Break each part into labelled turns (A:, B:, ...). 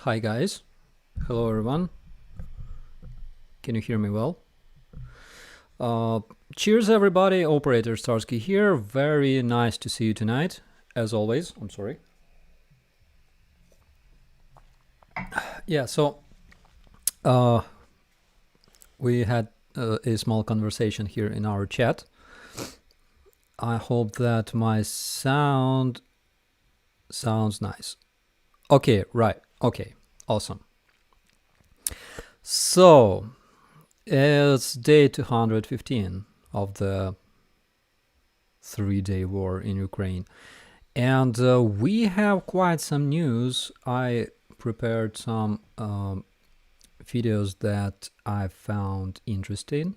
A: Hi guys, hello everyone. Can you hear me well? Uh, Cheers everybody, operator Starsky here. Very nice to see you tonight, as always. I'm sorry. Yeah, so uh, we had a small conversation here in our chat. I hope that my sound sounds nice. Okay, right. Okay, awesome. So, it's day 215 of the 3-day war in Ukraine. And we have quite some news. I prepared some videos that I found interesting.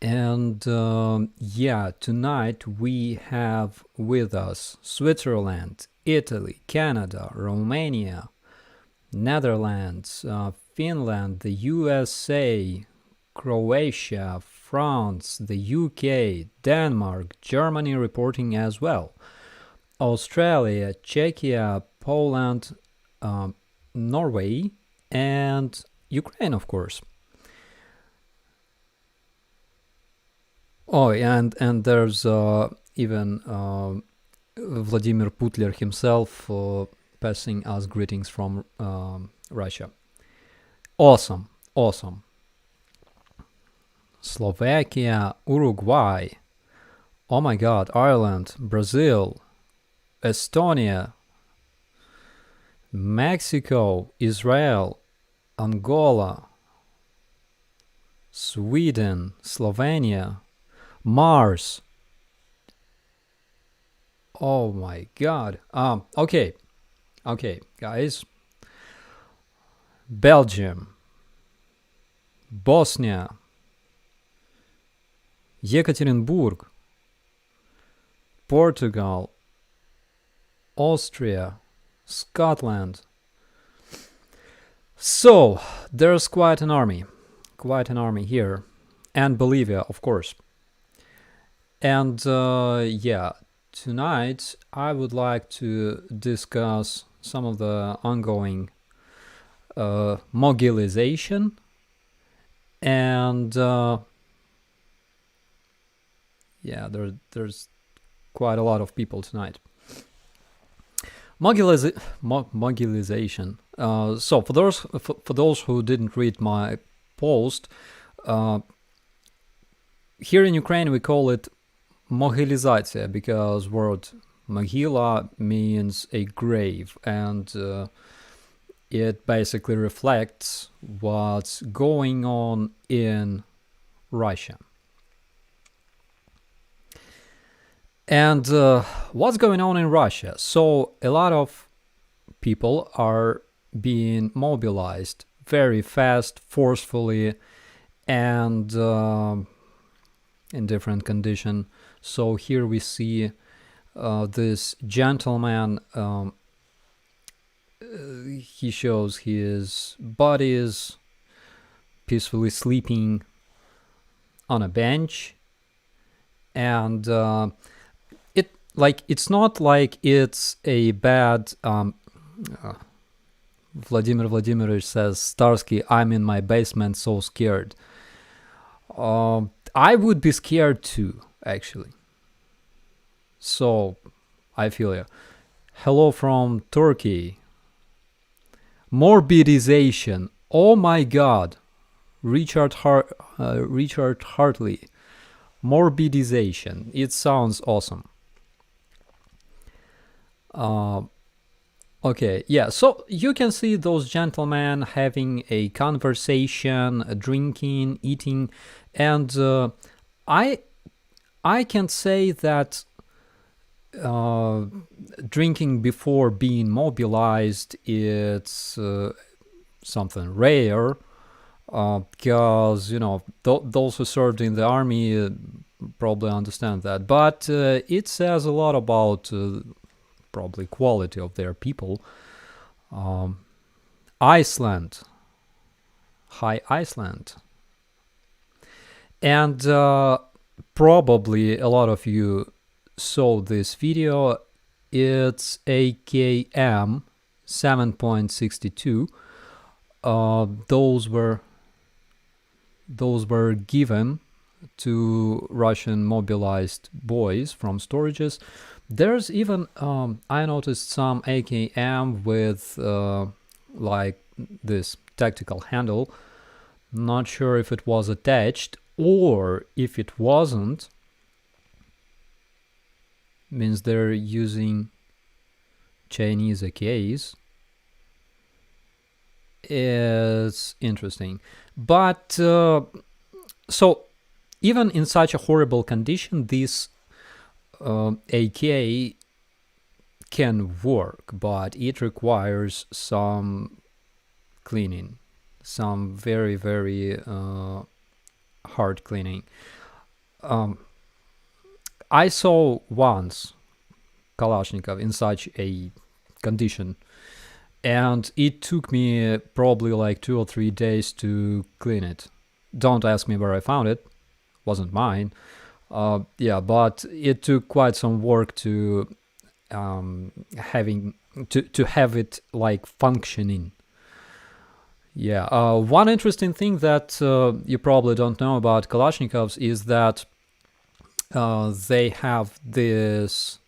A: And yeah, tonight we have with us Switzerland, Italy, Canada, Romania, Netherlands, Finland, the USA, Croatia, France, the UK, Denmark, Germany reporting as well. Australia, Czechia, Poland, Norway, and Ukraine, of course. Oh, and there's even Vladimir Putler himself passing us greetings from Russia. Awesome, awesome. Slovakia, Uruguay, oh my god, Ireland, Brazil, Estonia, Mexico, Israel, Angola, Sweden, Slovenia, Mars. Oh my god. Okay, guys. Belgium, Bosnia, Yekaterinburg, Portugal, Austria, Scotland. So, there's quite an army here. And Bolivia, of course. And yeah, tonight I would like to discuss some of the ongoing mobilization and yeah, there's quite a lot of people tonight. Mobilization. So for those who didn't read my post, here in Ukraine we call it mobilizacja because word могила means a grave, and it basically reflects what's going on in Russia. And what's going on in Russia? So a lot of people are being mobilized very fast, forcefully, and in different condition. So here we see this gentleman. He shows his body is peacefully sleeping on a bench, and it's not like it's a bad. Vladimir Vladimirovich says, Starsky, I'm in my basement so scared. I would be scared too, actually. So, I feel you. Hello from Turkey. Morbidization. Oh my god. Richard Hartley. Morbidization. It sounds awesome. Okay, yeah, so you can see those gentlemen having a conversation, drinking, eating, and I can say that drinking before being mobilized, it's something rare, because, you know, those who served in the army probably understand that, but it says a lot about probably quality of their people. Iceland, hi Iceland, and probably a lot of you saw this video. It's AKM 7.62. Those were given to Russian mobilized boys from storages. There's even I noticed some AKM with like this tactical handle. Not sure if it was attached, or if it wasn't, means they're using Chinese AKs. It's interesting. But so even in such a horrible condition, this AK can work, but it requires some cleaning, some very, very hard cleaning. I saw once Kalashnikov in such a condition, and it took me probably like 2 or 3 days to clean it. Don't ask me where I found it. Wasn't mine. Yeah, but it took quite some work to have it like functioning. Yeah. One interesting thing that you probably don't know about Kalashnikovs is that they have this.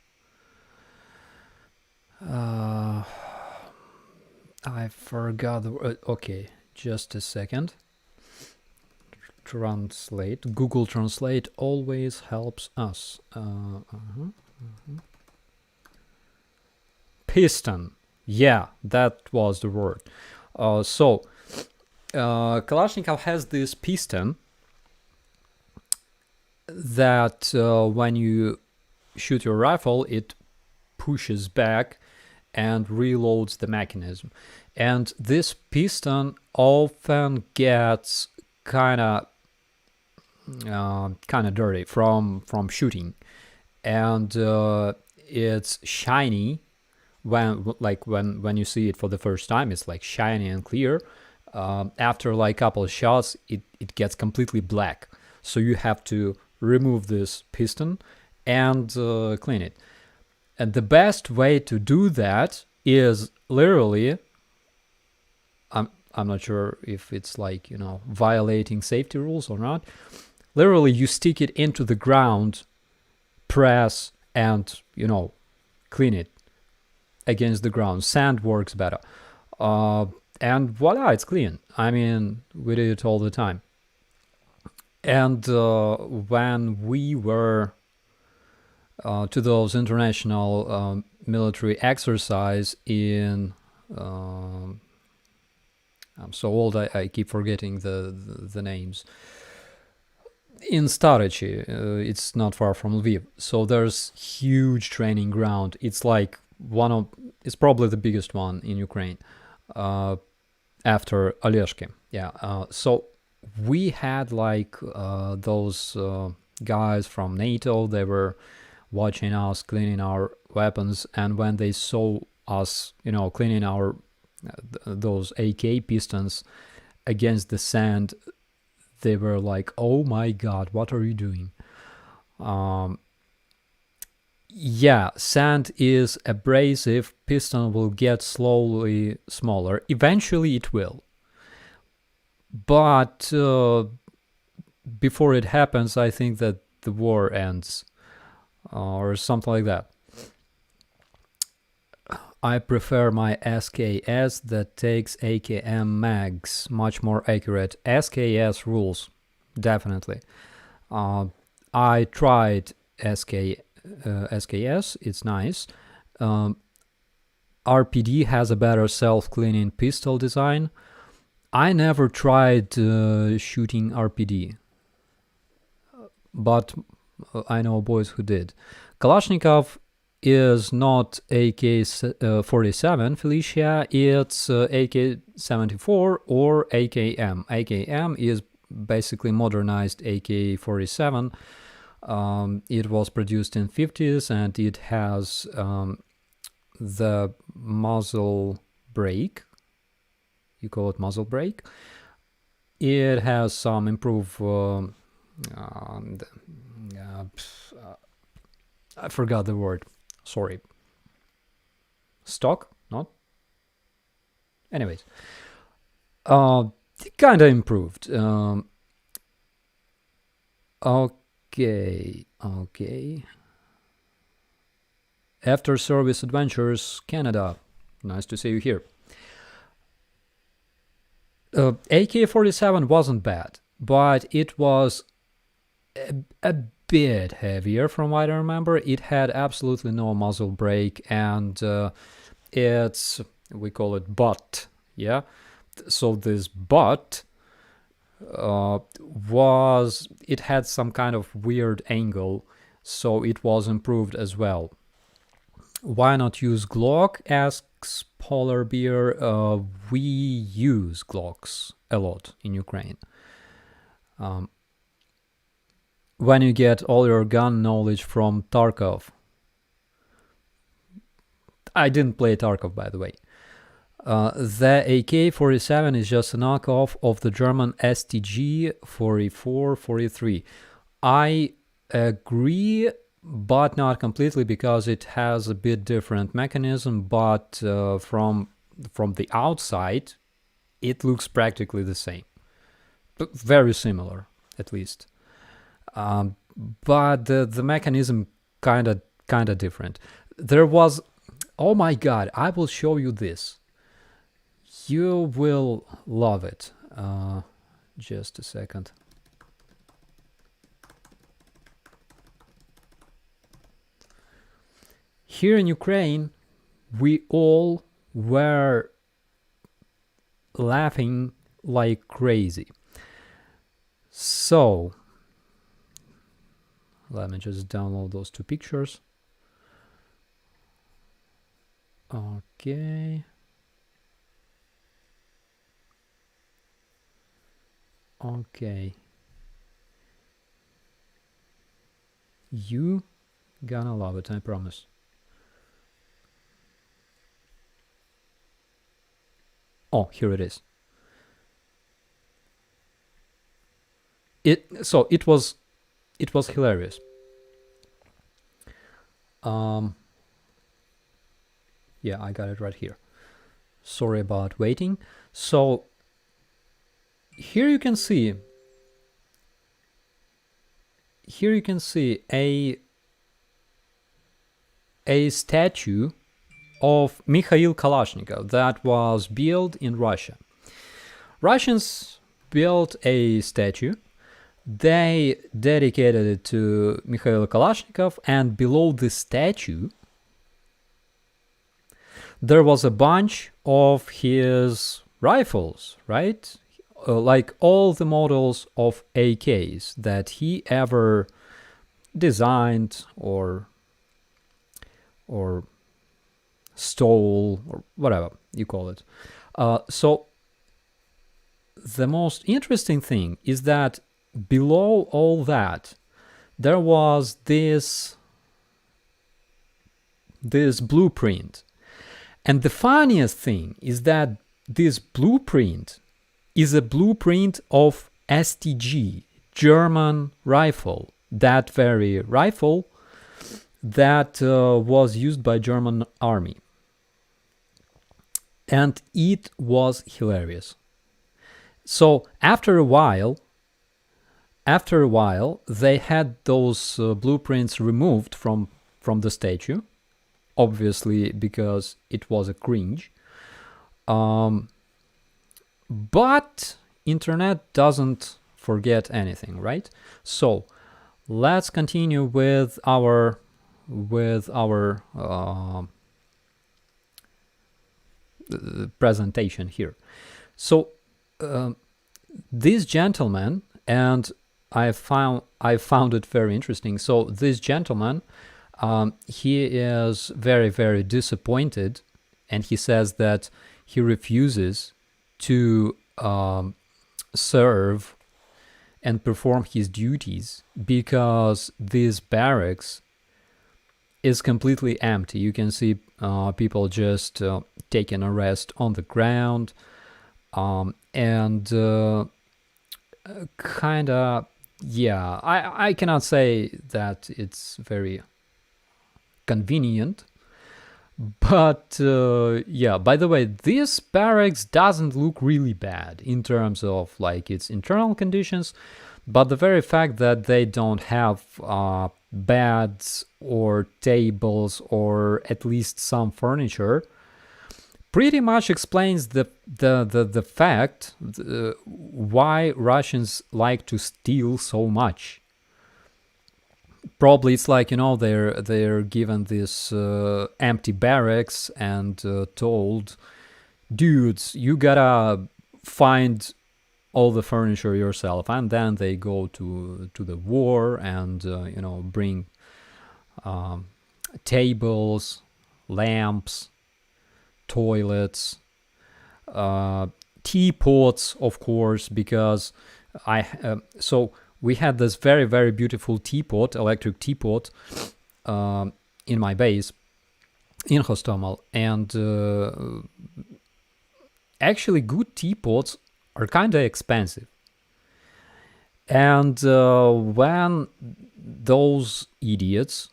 A: I forgot the word. Okay, just a second. Translate. Google Translate always helps us. Piston. Yeah, that was the word. So, Kalashnikov has this piston that when you shoot your rifle, it pushes back and reloads the mechanism. And this piston often gets kind of dirty from shooting, and it's shiny when you see it for the first time. It's like shiny and clear. After like a couple of shots, it gets completely black. So you have to remove this piston and clean it. And the best way to do that is literally, I'm not sure if it's like, violating safety rules or not. Literally, you stick it into the ground, press, and, clean it against the ground. Sand works better. And voila, it's clean. I mean, we do it all the time. And when we were to those international military exercise in I'm so old I keep forgetting the names. In Starsky, it's not far from Lviv. So there's huge training ground. It's like it's probably the biggest one in Ukraine after Oleshki. Yeah. So we had like those guys from NATO. They were watching us cleaning our weapons, and when they saw us, cleaning our those AK pistons against the sand, they were like, "Oh my God, what are you doing?" Yeah, sand is abrasive. Piston will get slowly smaller. Eventually, it will. But before it happens, I think that the war ends. Or something like that. I prefer my SKS that takes AKM mags, much more accurate. SKS rules, definitely. I tried SKS, it's nice. RPD has a better self-cleaning pistol design. I never tried shooting RPD, but I know boys who did. Kalashnikov is not AK-47 Felicia, it's AK-74 or AKM. AKM is basically modernized AK-47. It was produced in 50s, and it has the muzzle brake. You call it muzzle brake. It has some improved I forgot the word. Sorry. Stock? Not? Anyways, it kind of improved. Okay. After service adventures, Canada. Nice to see you here. AK-47 wasn't bad, but it was a bit heavier from what I remember. It had absolutely no muzzle brake, and we call it butt, yeah? So this butt it had some kind of weird angle, so it was improved as well. Why not use Glock, asks Polar Bear. We use Glocks a lot in Ukraine. When you get all your gun knowledge from Tarkov. I didn't play Tarkov, by the way. The AK-47 is just a knockoff of the German STG 44-43. I agree, but not completely, because it has a bit different mechanism, but from the outside, it looks practically the same. Very similar, at least. But the mechanism kind of different. There was, oh my god, I will show you this. You will love it. Just a second. Here in Ukraine, we all were laughing like crazy. So, let me just download those two pictures. Okay. You gonna love it, I promise. Oh, here it is. It was hilarious. Yeah, I got it right here. Sorry about waiting. So here you can see a statue of Mikhail Kalashnikov that was built in Russia. Russians built a statue. They dedicated it to Mikhail Kalashnikov, and below the statue there was a bunch of his rifles, right? Like all the models of AKs that he ever designed or stole, or whatever you call it. So the most interesting thing is that below all that, there was this blueprint. And the funniest thing is that this blueprint is a blueprint of STG, German rifle, that very rifle that was used by German army. And it was hilarious. So after a while, they had those blueprints removed from the statue, obviously because it was a cringe. But internet doesn't forget anything, right? So let's continue with our presentation here. So this gentleman, and I found it very interesting. So this gentleman, he is very, very disappointed, and he says that he refuses to serve and perform his duties because this barracks is completely empty. You can see people just taking a rest on the ground, and kind of, yeah, I cannot say that it's very convenient, But yeah, by the way, this barracks doesn't look really bad in terms of like its internal conditions, but the very fact that they don't have beds or tables or at least some furniture pretty much explains the fact why Russians like to steal so much. Probably it's like, you know, they're given this empty barracks and told, dudes, you gotta find all the furniture yourself, and then they go to the war and you know, bring tables, lamps, toilets, teapots, of course, because so we had this very, very beautiful teapot, electric teapot, in my base in Hostomel, and actually good teapots are kind of expensive. And when those idiots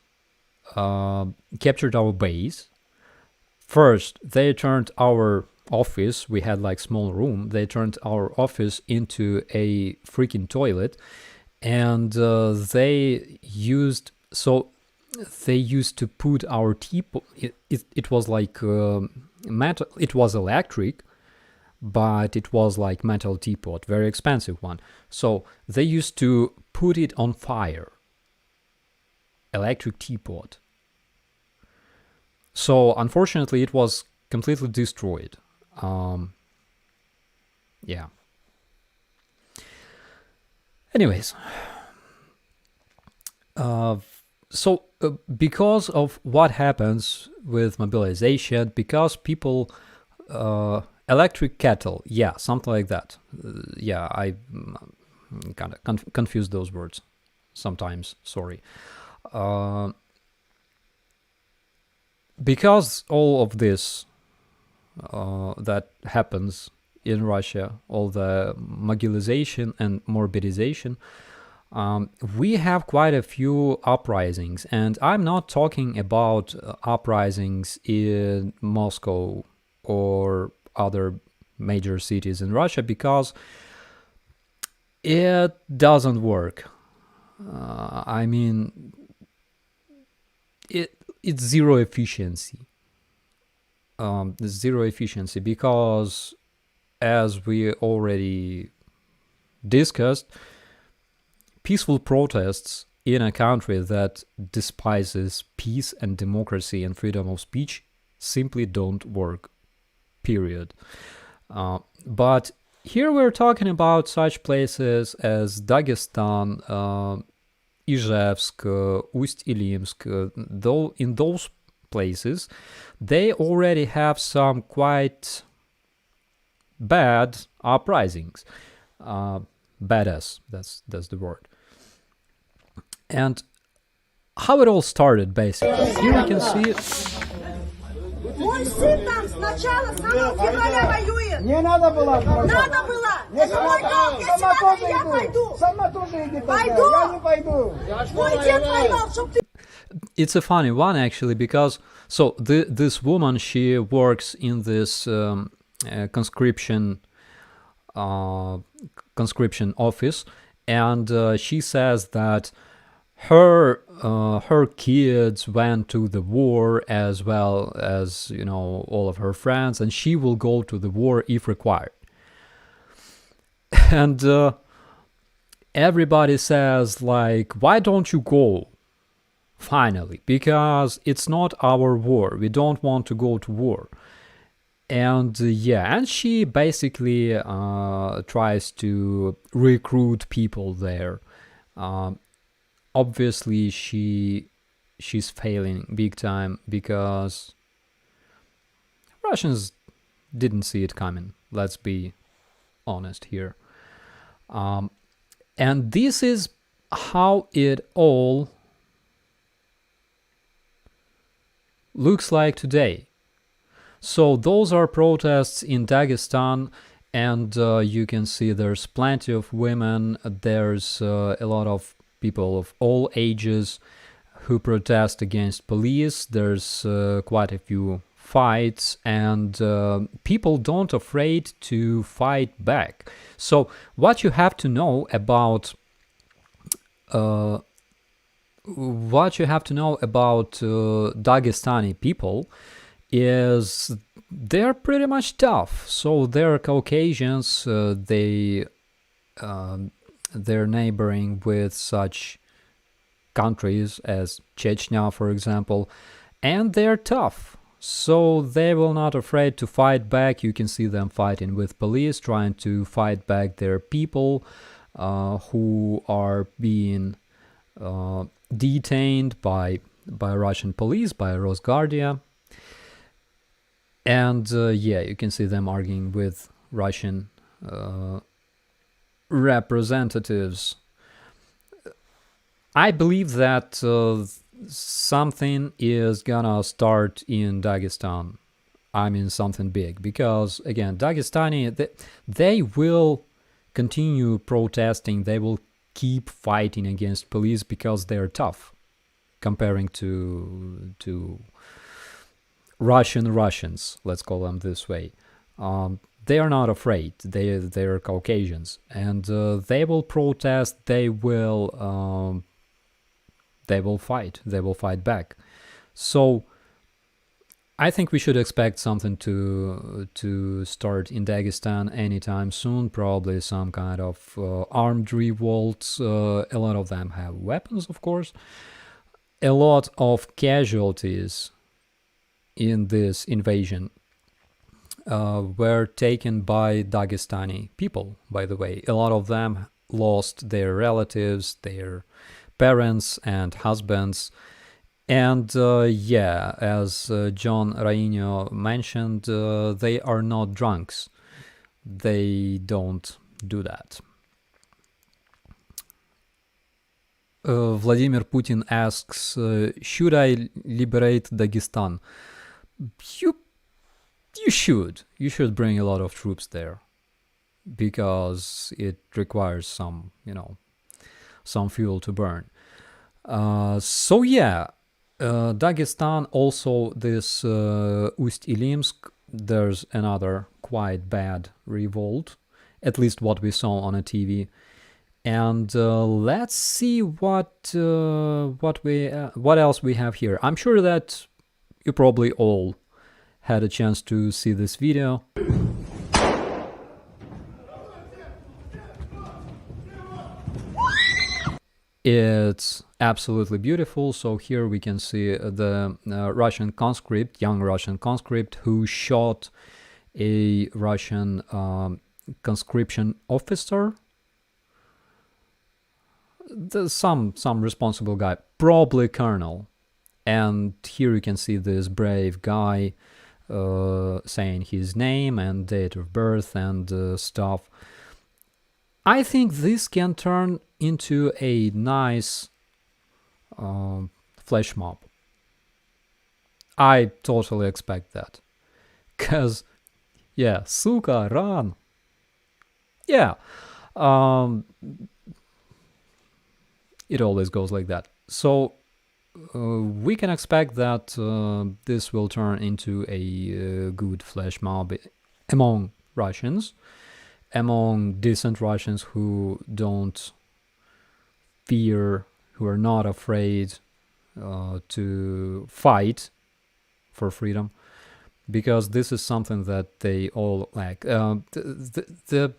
A: captured our base, first they turned our office, we had like small room, they turned our office into a freaking toilet, and they used to put our teapot, it was like metal, it was electric, but it was like metal teapot, very expensive one. So they used to put it on fire, electric teapot. So unfortunately it was completely destroyed. Yeah. Anyways, so because of what happens with mobilization, because people, electric kettle, yeah, something like that. Yeah, I kind of confuse those words sometimes, sorry. Because all of this that happens in Russia, all the mobilization and mobilization, we have quite a few uprisings, and I'm not talking about uprisings in Moscow or other major cities in Russia, because it doesn't work. I mean, it's zero efficiency. Zero efficiency, because as we already discussed, peaceful protests in a country that despises peace and democracy and freedom of speech simply don't work, period. But here we're talking about such places as Dagestan, Izhevsk, Ust-Ilimsk. Though in those places, they already have some quite bad uprisings. Badass, that's the word. And how it all started, basically. Here we can see it.
B: Мой сын там сначала, с самого февраля воюет.
C: Не надо было.
B: Надо было. Это мой долг. Я сюда, я пойду.
C: Сама тоже иди.
B: Пойду.
C: Я не пойду.
B: Мой дед воевал, чтоб ты...
A: It's a funny one, actually, because so this woman, she works in this conscription office, and she says that her kids went to the war as well as, you know, all of her friends, and she will go to the war if required. And everybody says, like, why don't you go? Finally, because it's not our war. We don't want to go to war. And yeah, and she basically tries to recruit people there. Obviously, she's failing big time, because Russians didn't see it coming. Let's be honest here. And this is how it all looks like today. So those are protests in Dagestan, and you can see there's plenty of women, there's a lot of people of all ages who protest against police. There's quite a few fights, and people don't afraid to fight back. So what you have to know about Dagestani people is they're pretty much tough. So they're Caucasians. They're neighboring with such countries as Chechnya, for example, and they're tough. So they will not afraid to fight back. You can see them fighting with police, trying to fight back their people who are being detained by Russian police, by Rosguardia. And yeah, you can see them arguing with Russian representatives. I believe that something is gonna start in Dagestan. I mean, something big, because again, Dagestani, they will continue protesting. They will keep fighting against police because they're tough, comparing to Russians, let's call them this way. They are not afraid. They're Caucasians, and they will protest. They will fight. They will fight back. So I think we should expect something to start in Dagestan anytime soon. Probably some kind of armed revolts. A lot of them have weapons, of course. A lot of casualties in this invasion were taken by Dagestani people, by the way. A lot of them lost their relatives, their parents and husbands. And yeah, as John Rainho mentioned, they are not drunks. They don't do that. Vladimir Putin asks, should I liberate Dagestan? You should. You should bring a lot of troops there, because it requires some fuel to burn. So yeah, Dagestan, also this Ust-Ilimsk, there's another quite bad revolt, at least what we saw on a TV. And let's see what else we have here. I'm sure that you probably all had a chance to see this video. It's absolutely beautiful. So here we can see the Russian conscript, young Russian conscript, who shot a Russian conscription officer. Some responsible guy, probably colonel. And here you can see this brave guy saying his name and date of birth and stuff. I think this can turn into a nice flash mob. I totally expect that. Cause, yeah, suka, run. Yeah, it always goes like that. So we can expect that this will turn into a good flash mob among Russians, among decent Russians who don't fear, who are not afraid to fight for freedom, because this is something that they all lack. The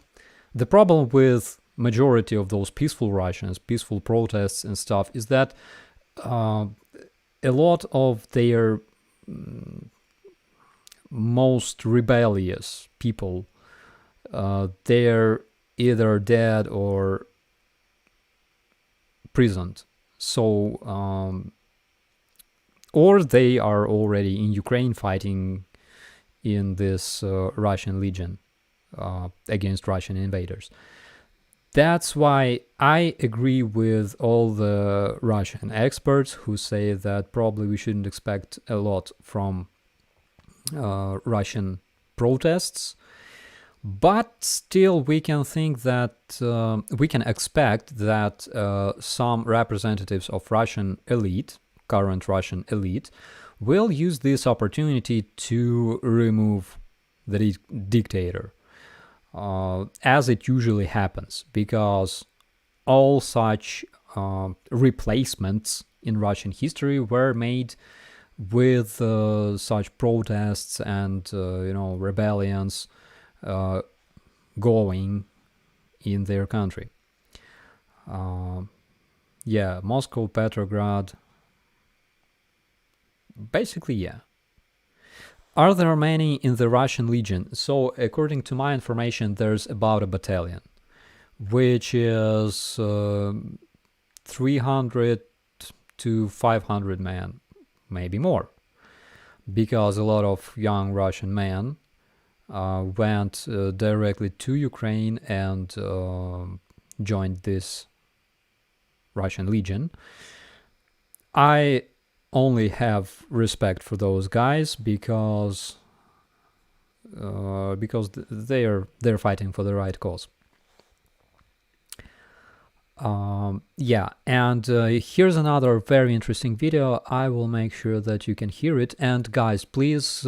A: problem with majority of those peaceful Russians, peaceful protests and stuff, is that a lot of their most rebellious people, they're either dead or prisoned. So, or they are already in Ukraine fighting in this Russian Legion against Russian invaders. That's why I agree with all the Russian experts who say that probably we shouldn't expect a lot from Russian protests, but still we can think that we can expect that some representatives of Russian elite, current Russian elite will use this opportunity to remove the dictator, as it usually happens, because all such replacements in Russian history were made with such protests and rebellions going in their country. Yeah, Moscow, Petrograd. Basically, yeah. Are there many in the Russian Legion? So, according to my information, there's about a battalion, which is 300 to 500 men, maybe more, because a lot of young Russian men went directly to Ukraine and joined this Russian Legion. I only have respect for those guys because they're fighting for the right cause. Yeah, and here's another very interesting video. I will make sure that you can hear it. And guys, please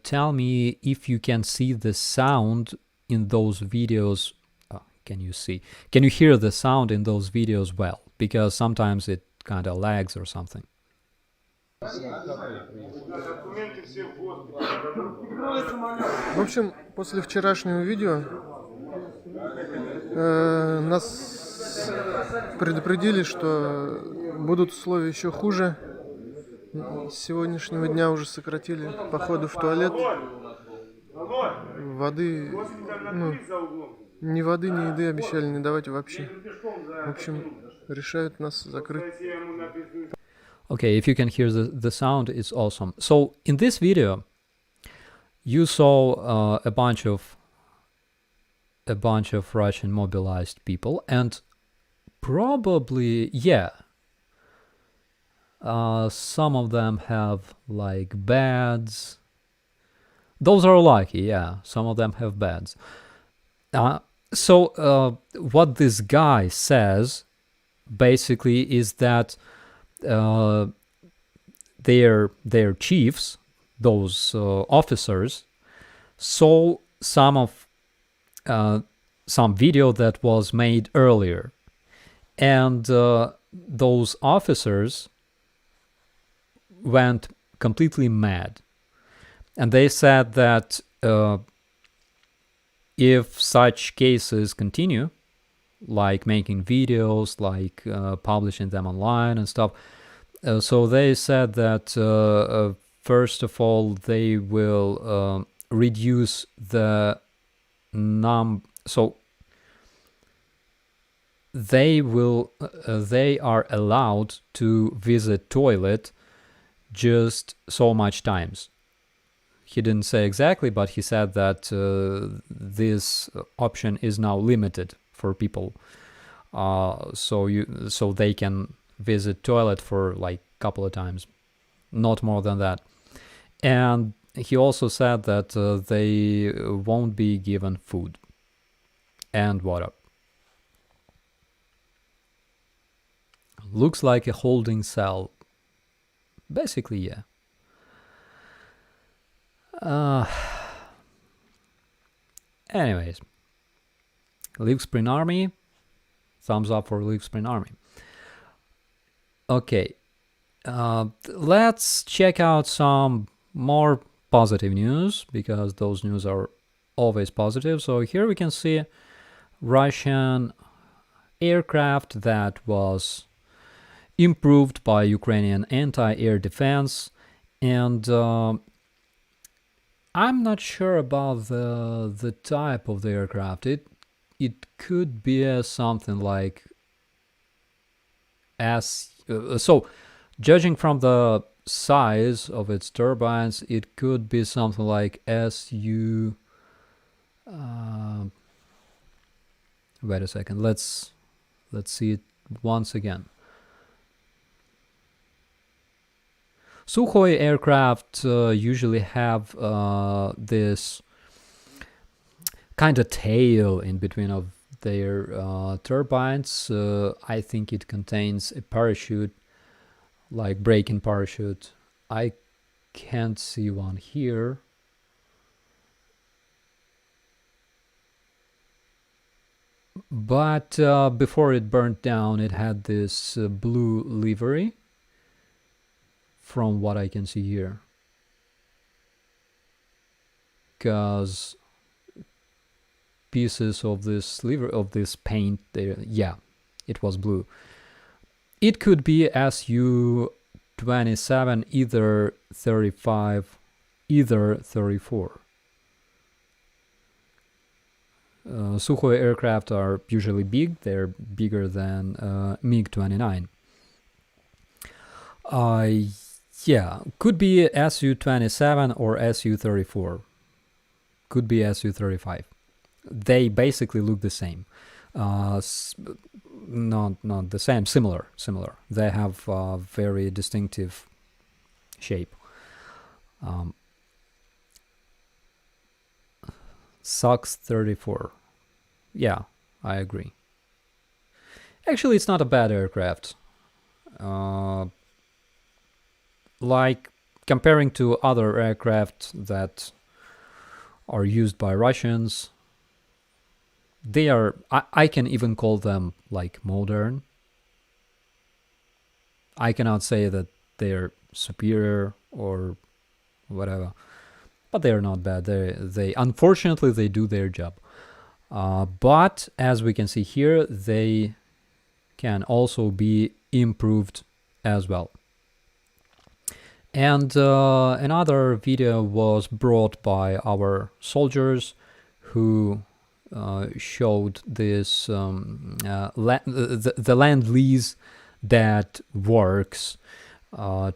A: tell me if you can see the sound in those videos. Can you hear the sound in those videos well? Because sometimes it kind of lags or something.
D: В общем, после вчерашнего видео нас предупредили, что будут условия еще хуже. С сегодняшнего дня уже сократили походы в туалет. Воды, ни воды, ни еды обещали не давать вообще. В общем, решают нас закрыть.
A: Okay, if you can hear the sound, it's awesome. So in this video, you saw a bunch of Russian mobilized people, and probably, yeah, some of them have like beds. Those are lucky, yeah. Some of them have beds. So what this guy says basically is that their chiefs, those officers, saw some video that was made earlier, and those officers went completely mad, and they said that if such cases continue, like making videos, like publishing them online and stuff, so they said that first of all they will reduce the so they are allowed to visit toilet just so much times. He didn't say exactly, but he said that this option is now limited for people, so they can visit toilet for like a couple of times, not more than that. And he also said that they won't be given food and water. Looks like a holding cell. Basically, yeah. Anyways, Leave Spring Army. Thumbs up for Leave Spring Army. Okay, let's check out some more positive news, because those news are always positive. So here we can see Russian aircraft that was improved by Ukrainian anti-air defense, and I'm not sure about the type of the aircraft. It could be something like so judging from the size of its turbines, it could be something like SU. Wait a second. Let's see it once again. Sukhoi aircraft usually have this kind of tail in between of their turbines. I think it contains a parachute like break-in parachute. I can't see one here. But before it burned down, it had this blue livery, from what I can see here. Because pieces of this paint there, yeah, it was blue. It could be Su-27, either 35, either 34. Sukhoi aircraft are usually big. They're bigger than MiG-29. Yeah, could be Su-27 or Su-34. Could be Su-35. They basically look the same. Not the same, similar. They have a very distinctive shape. Sox 34. Yeah, I agree. Actually, it's not a bad aircraft. Like comparing to other aircraft that are used by Russians, they are, I can even call them like modern. I cannot say that they're superior or whatever, but they are not bad. They unfortunately they do their job. But as we can see here, they can also be improved as well. And another video was brought by our soldiers who showed this the land lease that works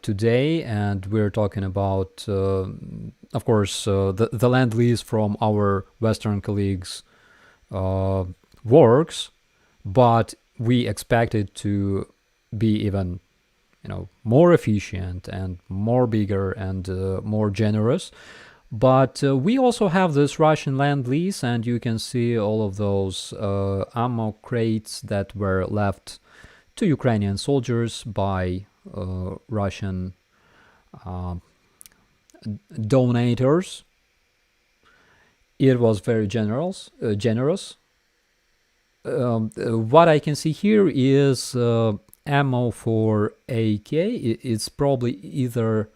A: today, and we're talking about, of course, the land lease from our Western colleagues works, but we expect it to be even, more efficient and more bigger and more generous. But we also have this Russian land lease, and you can see all of those ammo crates that were left to Ukrainian soldiers by Russian donators. It was very generous. What I can see here is ammo for AK. It's probably either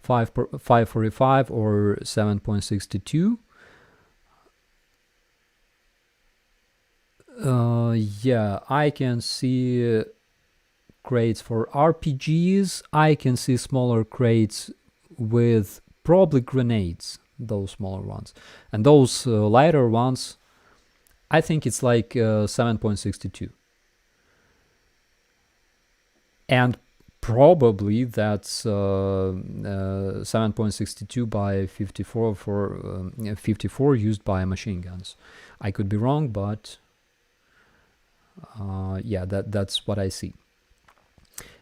A: 545 or 7.62. Yeah, I can see crates for RPGs. I can see smaller crates with probably grenades, those smaller ones. And those lighter ones, I think it's like 7.62. And probably that's 7.62 by 54 for 54 used by machine guns. I could be wrong, but yeah, that's what I see.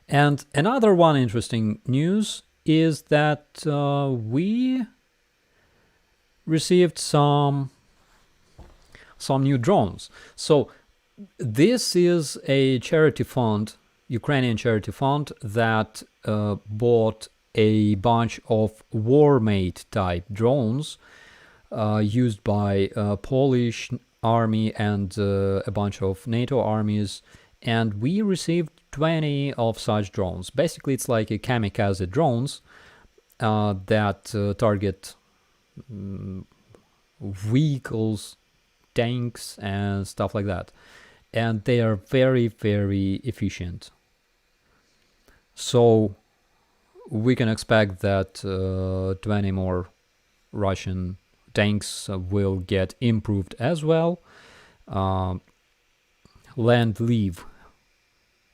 A: And another one interesting news is that we received some new drones. So this is a charity fund, Ukrainian charity fund, that bought a bunch of war-made type drones used by Polish army and a bunch of NATO armies, and we received 20 of such drones. Basically, it's like a kamikaze drones that target vehicles, tanks, and stuff like that. And they are very, very efficient. So we can expect that 20 more Russian tanks will get improved as well. Land leave.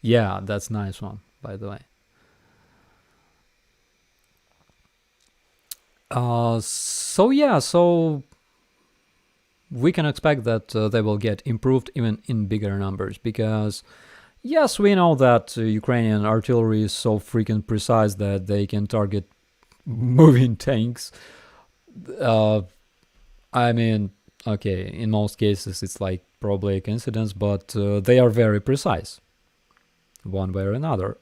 A: Yeah, that's a nice one, by the way. So we can expect that they will get improved even in bigger numbers, because yes, we know that Ukrainian artillery is so freaking precise that they can target moving tanks. I mean, okay, in most cases it's like probably a coincidence, but they are very precise. one way or another.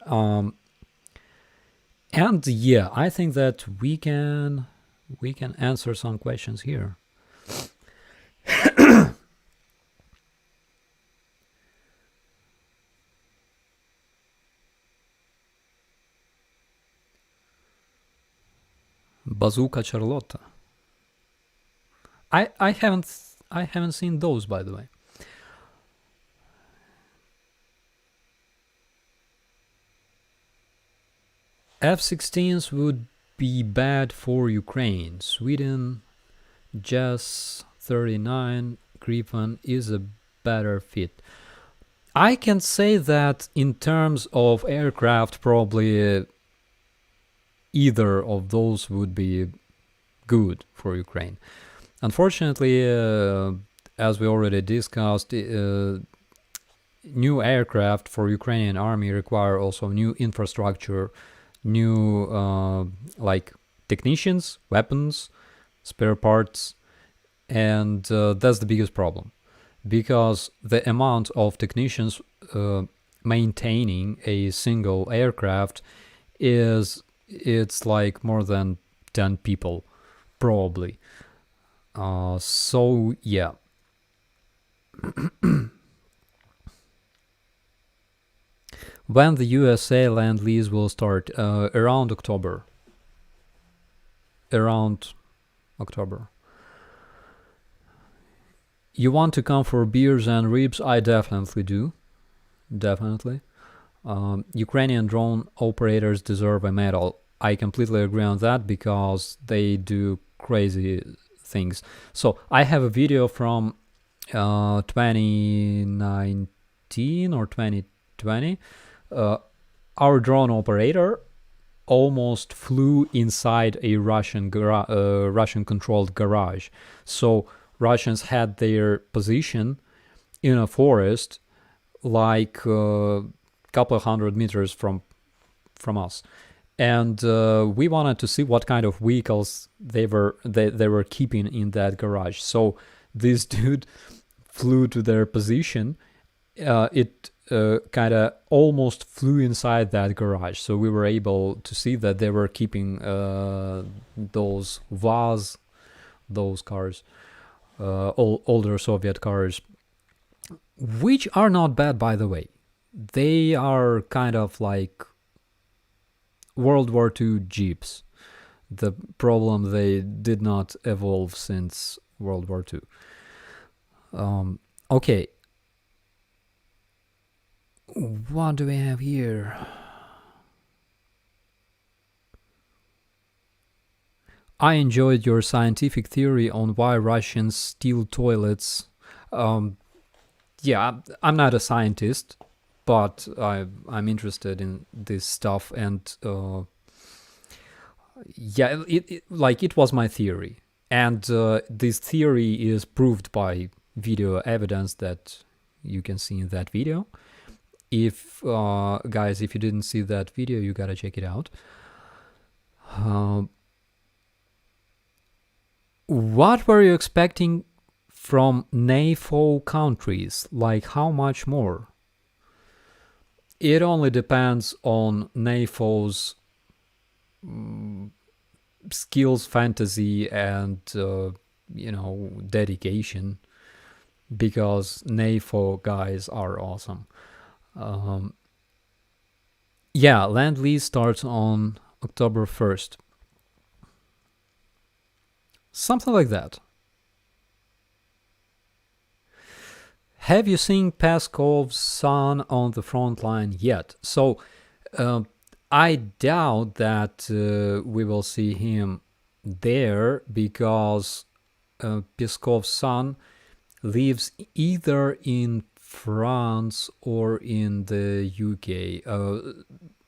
A: And yeah, I think that we can answer some questions here. Bazooka Charlotta. I haven't seen those, by the way. F-16s would be bad for Ukraine. Sweden Jazz 39 Gripen is a better fit. I can say that in terms of aircraft, probably either of those would be good for Ukraine. Unfortunately, as we already discussed, new aircraft for Ukrainian army require also new infrastructure, new like technicians, weapons, spare parts, and that's the biggest problem, because the amount of technicians maintaining a single aircraft it's like more than 10 people probably. So yeah. When the USA land lease will start? Around October. You want to come for beers and ribs? I definitely do. Definitely. Ukrainian drone operators deserve a medal. I completely agree on that, because they do crazy things. So I have a video from 2019 or 2020. Our drone operator almost flew inside a Russian-controlled garage. So Russians had their position in a forest, like couple of 100 meters from us, and we wanted to see what kind of vehicles they were keeping in that garage. So this dude flew to their position. It kind of almost flew inside that garage, so we were able to see that they were keeping those VAZ, those cars, older Soviet cars, which are not bad, by the way. They are kind of like World War II Jeeps. The problem, they did not evolve since World War II. Okay. What do we have here? I enjoyed your scientific theory on why Russians steal toilets. Yeah, I'm not a scientist, but I'm interested in this stuff, and yeah, it was my theory, and this theory is proved by video evidence that you can see in that video. If guys, if you didn't see that video, you gotta check it out. What were you expecting from NATO countries? Like, how much more? It only depends on NATO's skills, fantasy, and dedication, because NATO guys are awesome. Yeah, land lease starts on October 1st. Something like that. Have you seen Peskov's son on the front line yet? So I doubt that we will see him there, because Peskov's son lives either in France or in the UK.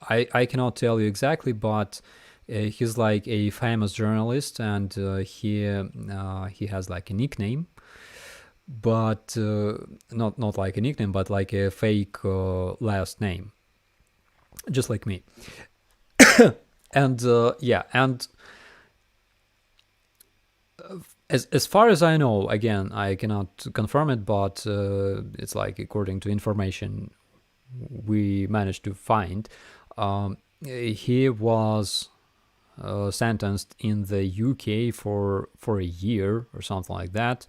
A: I cannot tell you exactly, but he's like a famous journalist, and he has like a nickname, but not like a nickname, but like a fake last name, just like me. And yeah, and as far as I know, again, I cannot confirm it, but it's like according to information we managed to find, he was sentenced in the UK for a year or something like that.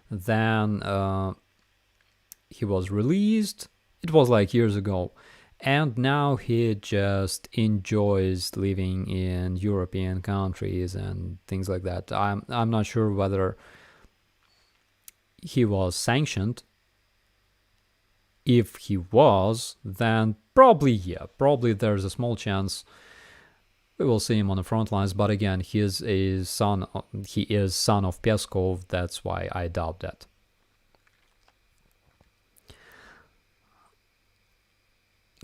A: Then he was released. It was like years ago. And now he just enjoys living in European countries and things like that. I'm not sure whether he was sanctioned. If he was, then probably, yeah, probably there's a small chance we will see him on the front lines. But again, he is son of Peskov. That's why I doubt that.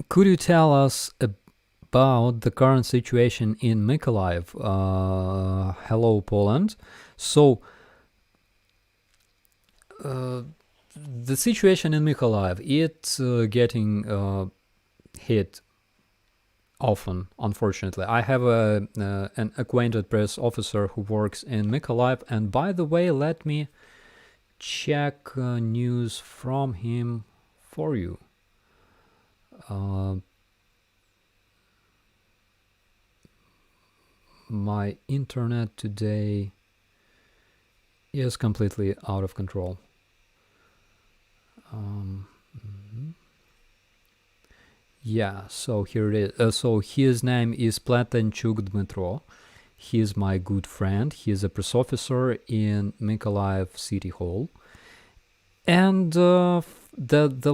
A: Could you tell us about the current situation in Mykolaiv? Hello, Poland. So, the situation in Mykolaiv, it's getting hit often, unfortunately. I have an acquainted press officer who works in Mykolaiv, and by the way, let me check news from him for you. My internet today is completely out of control. Yeah, so here it is. So his name is Platenchuk Dmitro. He is my good friend. He is a press officer in Mykolaiv City Hall. And the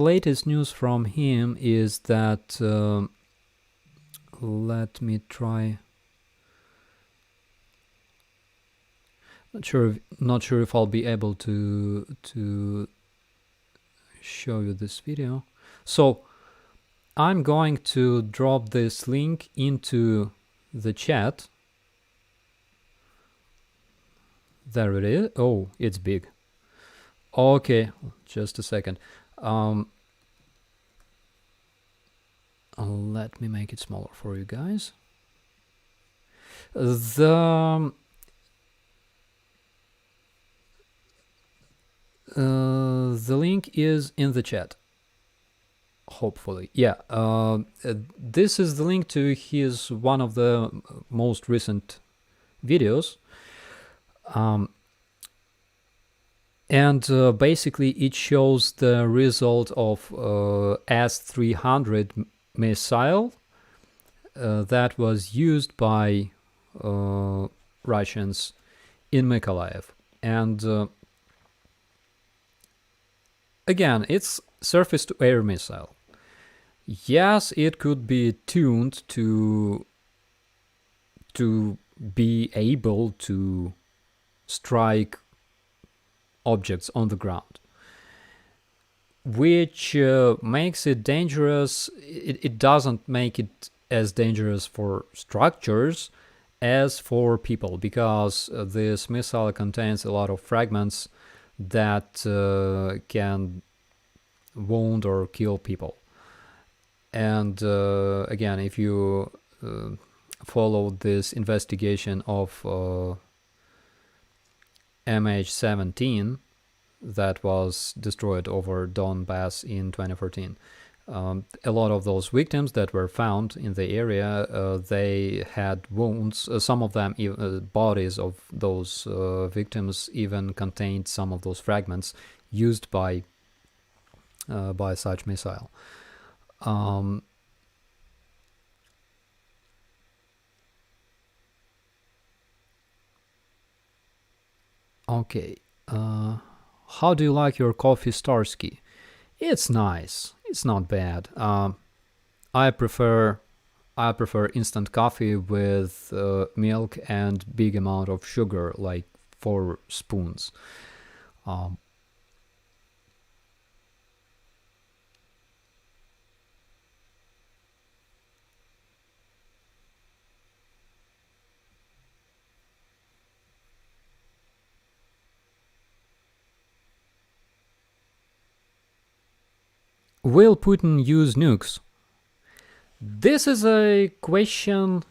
A: latest news from him is that let me try. Not sure if I'll be able to show you this video. So I'm going to drop this link into the chat. There it is. Oh, it's big. Okay, just a second. Let me make it smaller for you guys. The link is in the chat. Hopefully, yeah. This is the link to his one of the most recent videos. And basically it shows the result of S-300 missile that was used by Russians in Mykolaiv. And again, it's surface-to-air missile. Yes, it could be tuned to be able to strike objects on the ground, which makes it dangerous. It doesn't make it as dangerous for structures as for people, because this missile contains a lot of fragments that can wound or kill people. And again, if you follow this investigation of MH17 that was destroyed over Donbass in 2014. A lot of those victims that were found in the area, they had wounds. Some of them, bodies of those victims even contained some of those fragments used by such missile. Okay, how do you like your coffee, Starsky? It's nice. It's not bad. I prefer instant coffee with milk and big amount of sugar, like 4 spoons. Will Putin use nukes? This is a question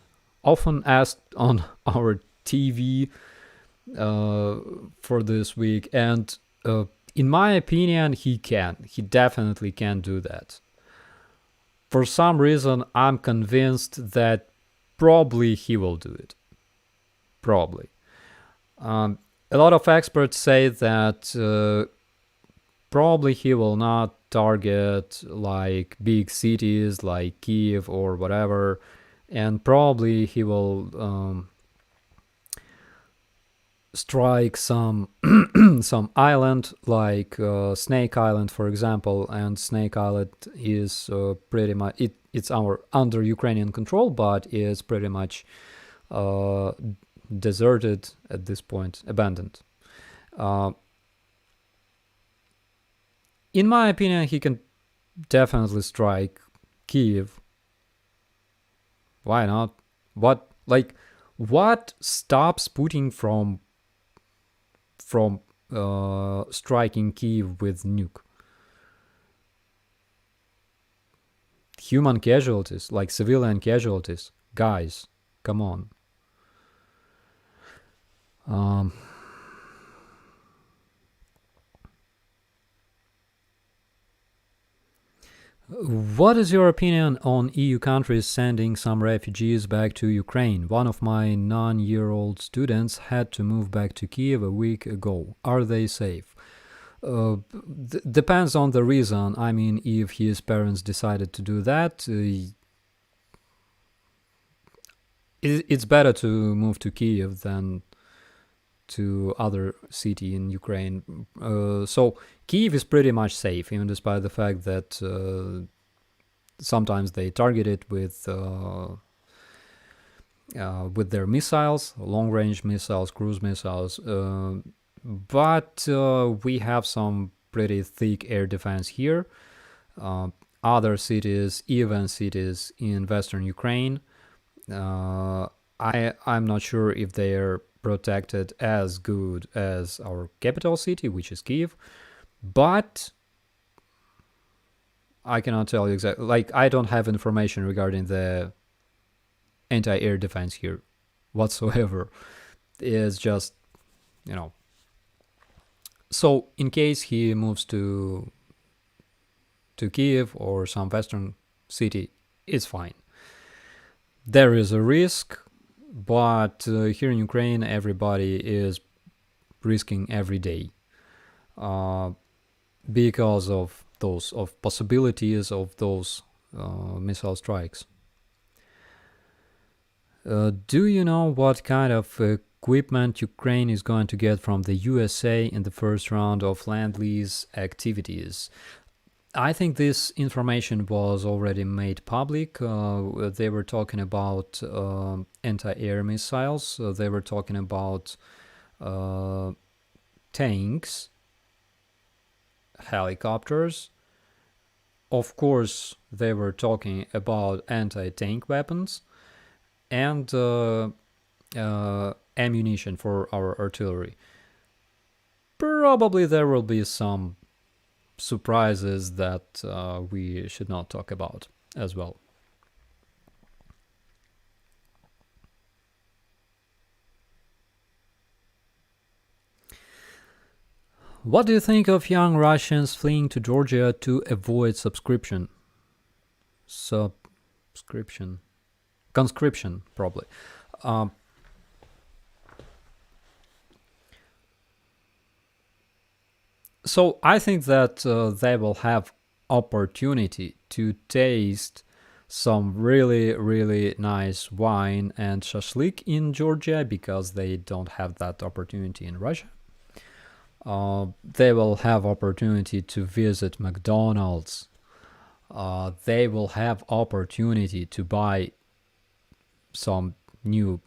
A: often asked on our TV for this week, and in my opinion, he can. He definitely can do that. for some reason, I'm convinced that probably he will do it. Probably. A lot of experts say that probably he will not target like big cities like Kiev or whatever, and probably he will strike some some island like Snake Island, for example. And Snake Island is pretty much it's under Ukrainian control, but is pretty much deserted at this point, abandoned. In my opinion, he can definitely strike Kiev. Why not? What stops Putin from striking Kiev with nuke? Human casualties, like civilian casualties. Guys, come on. What is your opinion on EU countries sending some refugees back to Ukraine? One of my 9-year-old students had to move back to Kiev a week ago. Are they safe? Depends on the reason. I mean, if his parents decided to do that, it's better to move to Kiev than to other city in Ukraine. So Kiev is pretty much safe, even despite the fact that sometimes they target it with their missiles, long-range missiles, cruise missiles. But we have some pretty thick air defense here. Other cities, even cities in Western Ukraine, I'm not sure if they are protected as good as our capital city, which is Kiev, but I cannot tell you exactly. Like, I don't have information regarding the anti-air defense here whatsoever. It's just, So in case he moves to Kiev or some Western city, it's fine. There is a risk, but here in Ukraine, everybody is risking every day because of those possibilities of those missile strikes. Do you know what kind of equipment Ukraine is going to get from the USA in the first round of land-lease activities? I think this information was already made public. They were talking about anti-air missiles. They were talking about tanks, helicopters. Of course, they were talking about anti-tank weapons and ammunition for our artillery. Probably there will be some surprises that we should not talk about as well. What do you think of young Russians fleeing to Georgia to avoid conscription, probably. So I think that they will have opportunity to taste some really, really nice wine and shashlik in Georgia because they don't have that opportunity in Russia. They will have opportunity to visit McDonald's. They will have opportunity to buy some new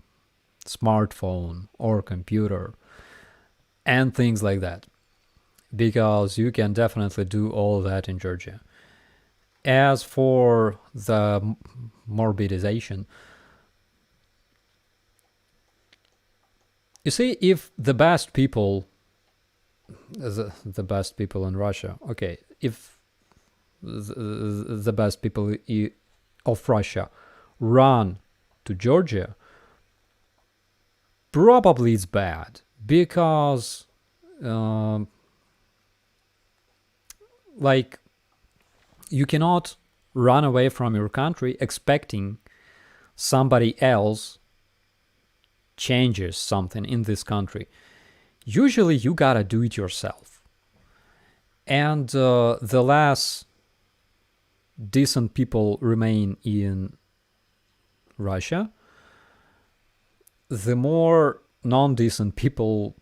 A: smartphone or computer and things like that, because you can definitely do all that in Georgia. As for the mobilization, you see, if the best people, the best people in Russia, okay, if the best people of Russia run to Georgia, probably it's bad, because like, you cannot run away from your country expecting somebody else changes something in this country. Usually you gotta do it yourself. And the less decent people remain in Russia, the more non-decent people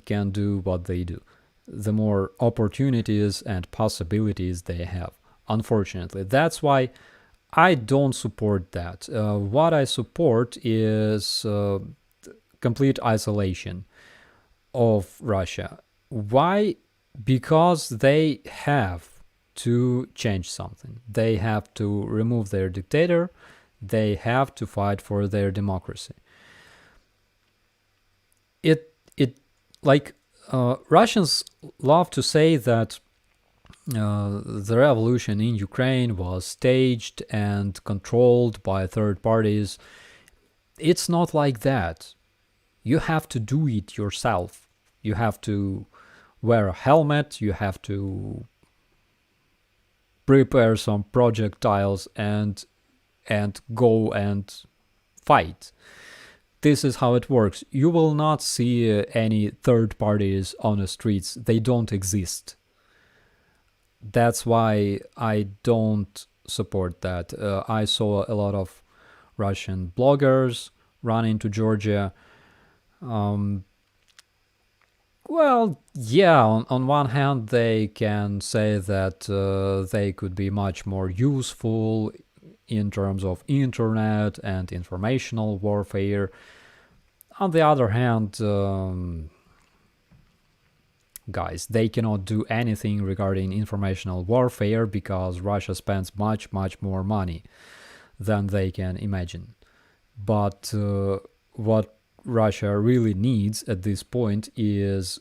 A: can do what they do. The more opportunities and possibilities they have, unfortunately. That's why I don't support that. What I support is complete isolation of Russia. Why? Because they have to change something. They have to remove their dictator. They have to fight for their democracy. Russians love to say that the revolution in Ukraine was staged and controlled by third parties. It's not like that. You have to do it yourself. You have to wear a helmet, you have to prepare some projectiles and go and fight. This is how it works. You will not see any third parties on the streets. They don't exist. That's why I don't support that. I saw a lot of Russian bloggers run into Georgia. Well, yeah, on one hand, they can say that they could be much more useful in terms of internet and informational warfare. On the other hand, guys, they cannot do anything regarding informational warfare because Russia spends much, much more money than they can imagine. But what Russia really needs at this point is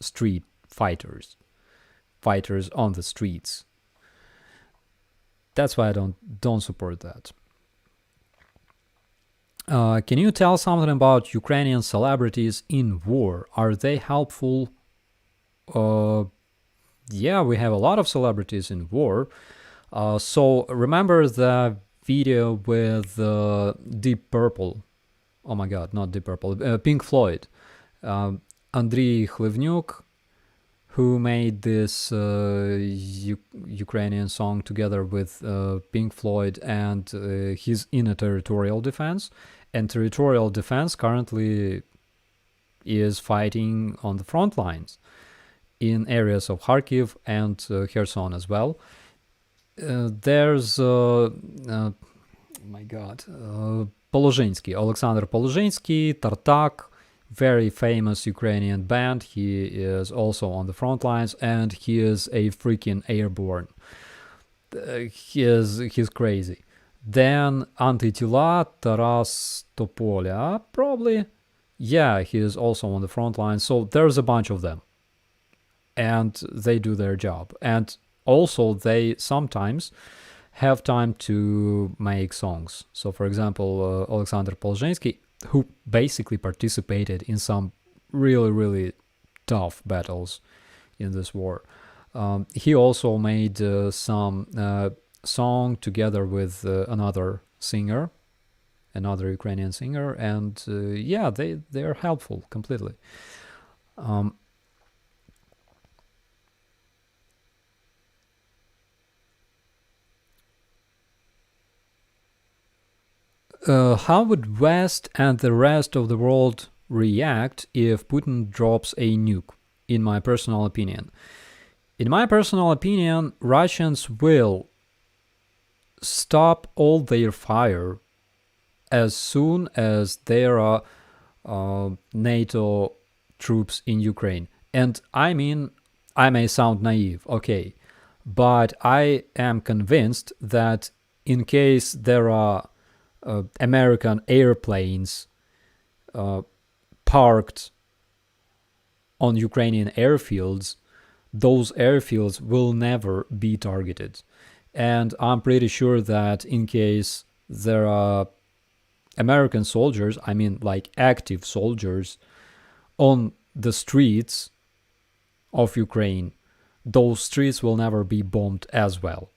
A: street fighters on the streets. That's why I don't support that. Can you tell something about Ukrainian celebrities in war? Are they helpful? Yeah, we have a lot of celebrities in war. So remember the video with Deep Purple? Oh my God, not Deep Purple. Pink Floyd. Andriy Khlivnyuk, who made this Ukrainian song together with Pink Floyd, and he's in a territorial defense. And territorial defense currently is fighting on the front lines in areas of Kharkiv and Kherson as well. There's, my God, Polozhinsky, Alexander Polozhinsky, Tartak, very famous Ukrainian band. He is also on the front lines, and he is a freaking airborne. He's crazy. Then Antitila, Taras Topolia, probably. Yeah, he is also on the front line. So there's a bunch of them. And they do their job. And also they sometimes have time to make songs. So for example, Alexander Polozhinsky, who basically participated in some really, really tough battles in this war. He also made some song together with another singer, another Ukrainian singer, and yeah, they're helpful completely. How would West and the rest of the world react if Putin drops a nuke, in my personal opinion? In my personal opinion, Russians will stop all their fire as soon as there are NATO troops in Ukraine. And I mean, I may sound naive, okay, but I am convinced that in case there are American airplanes parked on Ukrainian airfields, those airfields will never be targeted. And I'm pretty sure that in case there are American soldiers, I mean like active soldiers, on the streets of Ukraine, those streets will never be bombed as well.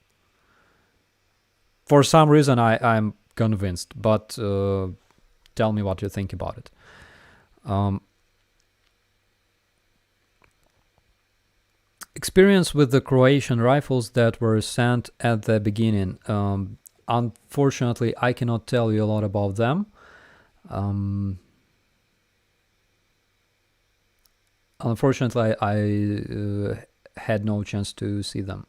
A: For some reason, I'm convinced, but tell me what you think about it. Experience with the Croatian rifles that were sent at the beginning. Unfortunately, I cannot tell you a lot about them. Unfortunately, I had no chance to see them.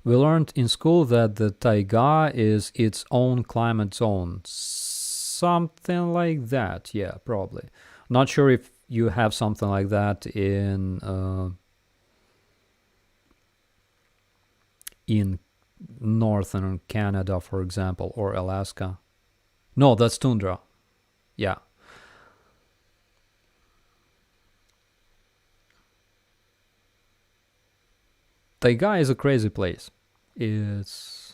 A: We learned in school that the taiga is its own climate zone. Something like that, yeah, probably. Not sure if you have something like that in northern Canada, for example, or Alaska. No, that's tundra. Yeah. Taiga is a crazy place. It's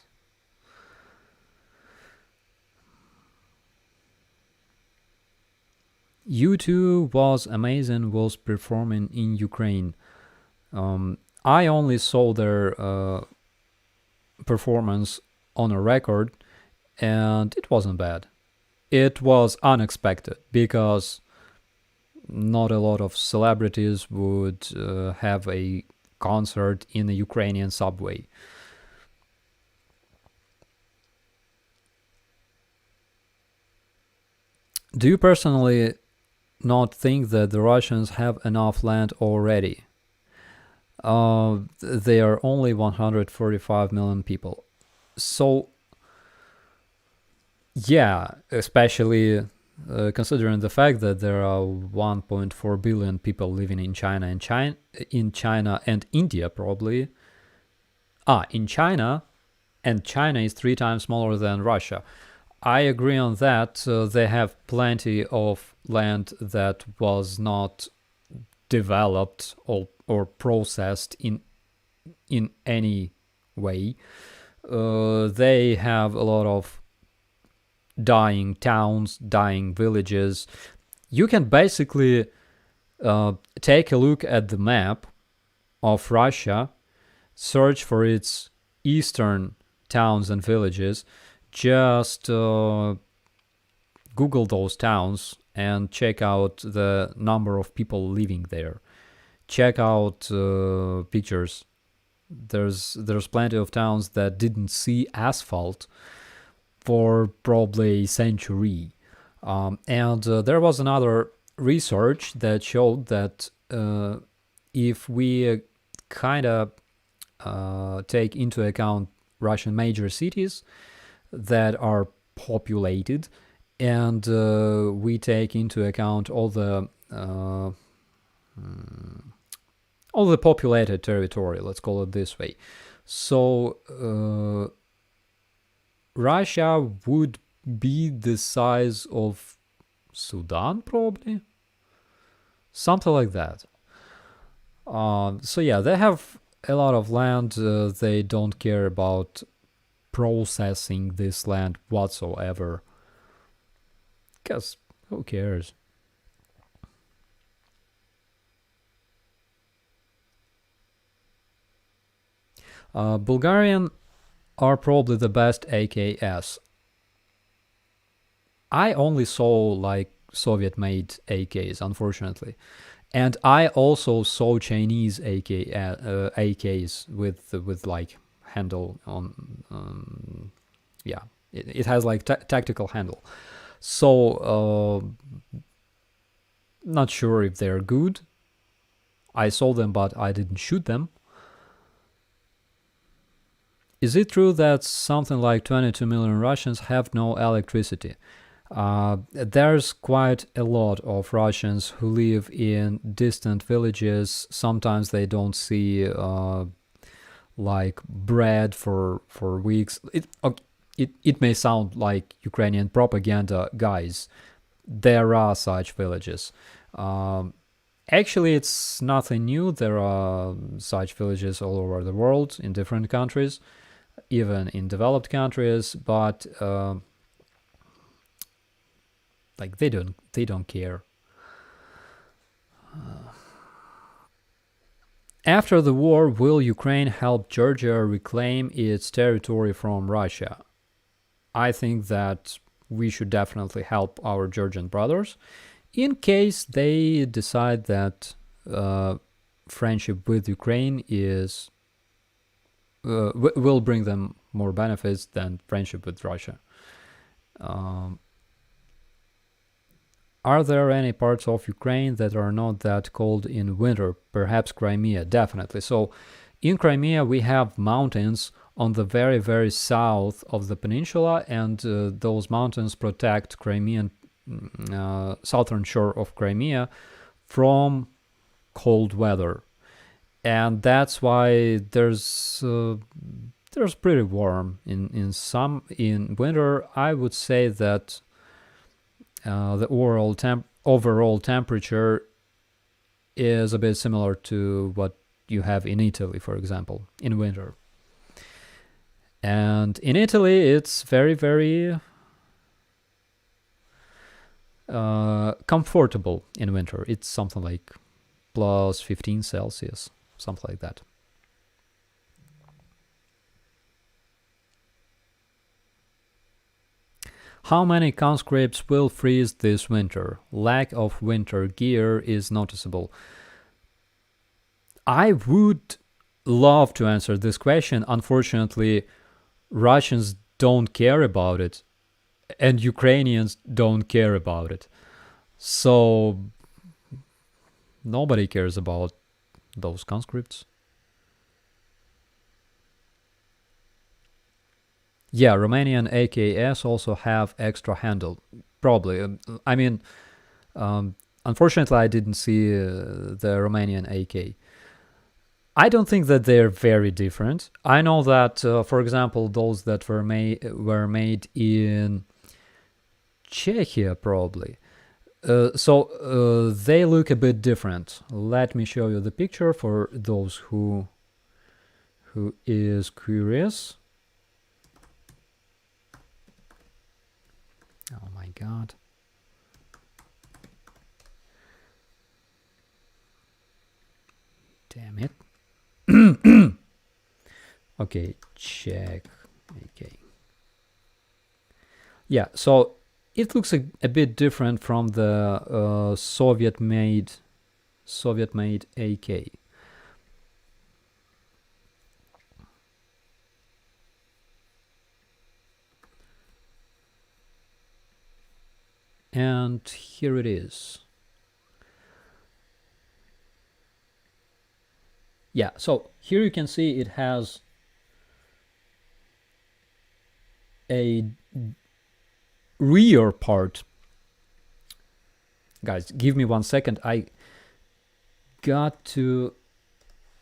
A: U2 was amazing, was performing in Ukraine. I only saw their performance on a record, and it wasn't bad. It was unexpected because not a lot of celebrities would have a concert in a Ukrainian subway. Do you personally not think that the Russians have enough land already? They are only 145 million people. So, yeah, especially considering the fact that there are 1.4 billion people living in China and India probably. In China, and China is 3 times smaller than Russia. I agree on that. They have plenty of land that was not developed or processed in any way. They have a lot of dying towns, dying villages. You can basically take a look at the map of Russia, search for its eastern towns and villages, just Google those towns and check out the number of people living there. Check out pictures. There's plenty of towns that didn't see asphalt for probably a century. And there was another research that showed that if we kind of take into account Russian major cities that are populated, and we take into account all the populated territory, let's call it this way. So Russia would be the size of Sudan, probably, something like that. So yeah, they have a lot of land. They don't care about processing this land whatsoever, because who cares? Bulgarian are probably the best AKs. I only saw like Soviet-made AKs, unfortunately, and I also saw Chinese AKs with like handle on. Yeah, it has like tactical handle. So not sure if they're good. I saw them, but I didn't shoot them. Is it true that something like 22 million Russians have no electricity? There's quite a lot of Russians who live in distant villages. Sometimes they don't see like bread for weeks. It may sound like Ukrainian propaganda, guys. There are such villages. Actually, it's nothing new. There are such villages all over the world in different countries, even in developed countries, but like they don't care. After the war, will Ukraine help Georgia reclaim its territory from Russia? I think that we should definitely help our Georgian brothers in case they decide that friendship with Ukraine is will bring them more benefits than friendship with Russia. Are there any parts of Ukraine that are not that cold in winter? Perhaps Crimea, definitely. So in Crimea, we have mountains on the very, very south of the peninsula, and those mountains protect Crimean southern shore of Crimea from cold weather. And that's why there's pretty warm in winter. I would say that the overall temperature is a bit similar to what you have in Italy, for example, in winter. And in Italy, it's very, very comfortable in winter. It's something like plus 15 Celsius, something like that. How many conscripts will freeze this winter? Lack of winter gear is noticeable. I would love to answer this question. Unfortunately, Russians don't care about it, and Ukrainians don't care about it. So nobody cares about those conscripts. Yeah, Romanian AKS also have extra handle. Probably. I mean, unfortunately, I didn't see the Romanian AK. I don't think that they're very different. I know that, for example, those that were made in Czechia, probably. So they look a bit different. Let me show you the picture for those who is curious. Oh my god. Damn it. Okay, check. Okay. Yeah, so it looks a bit different from the Soviet-made AK. And here it is. Yeah, so here you can see it has a rear part. Guys, give me 1 second. I got to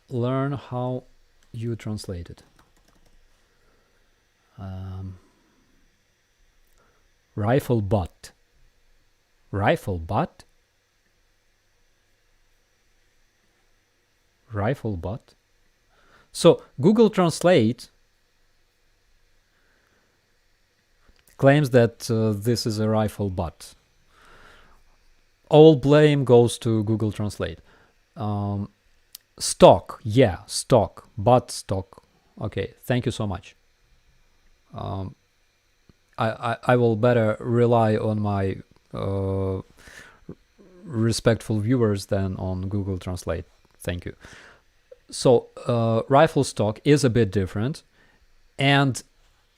A: learn how you translate it. Rifle butt. Rifle butt? Rifle butt? So Google Translate claims that this is a rifle butt. All blame goes to Google Translate. Stock, yeah, stock, butt stock. Okay, thank you so much. I will better rely on my respectful viewers than on Google Translate. Thank you. So rifle stock is a bit different, and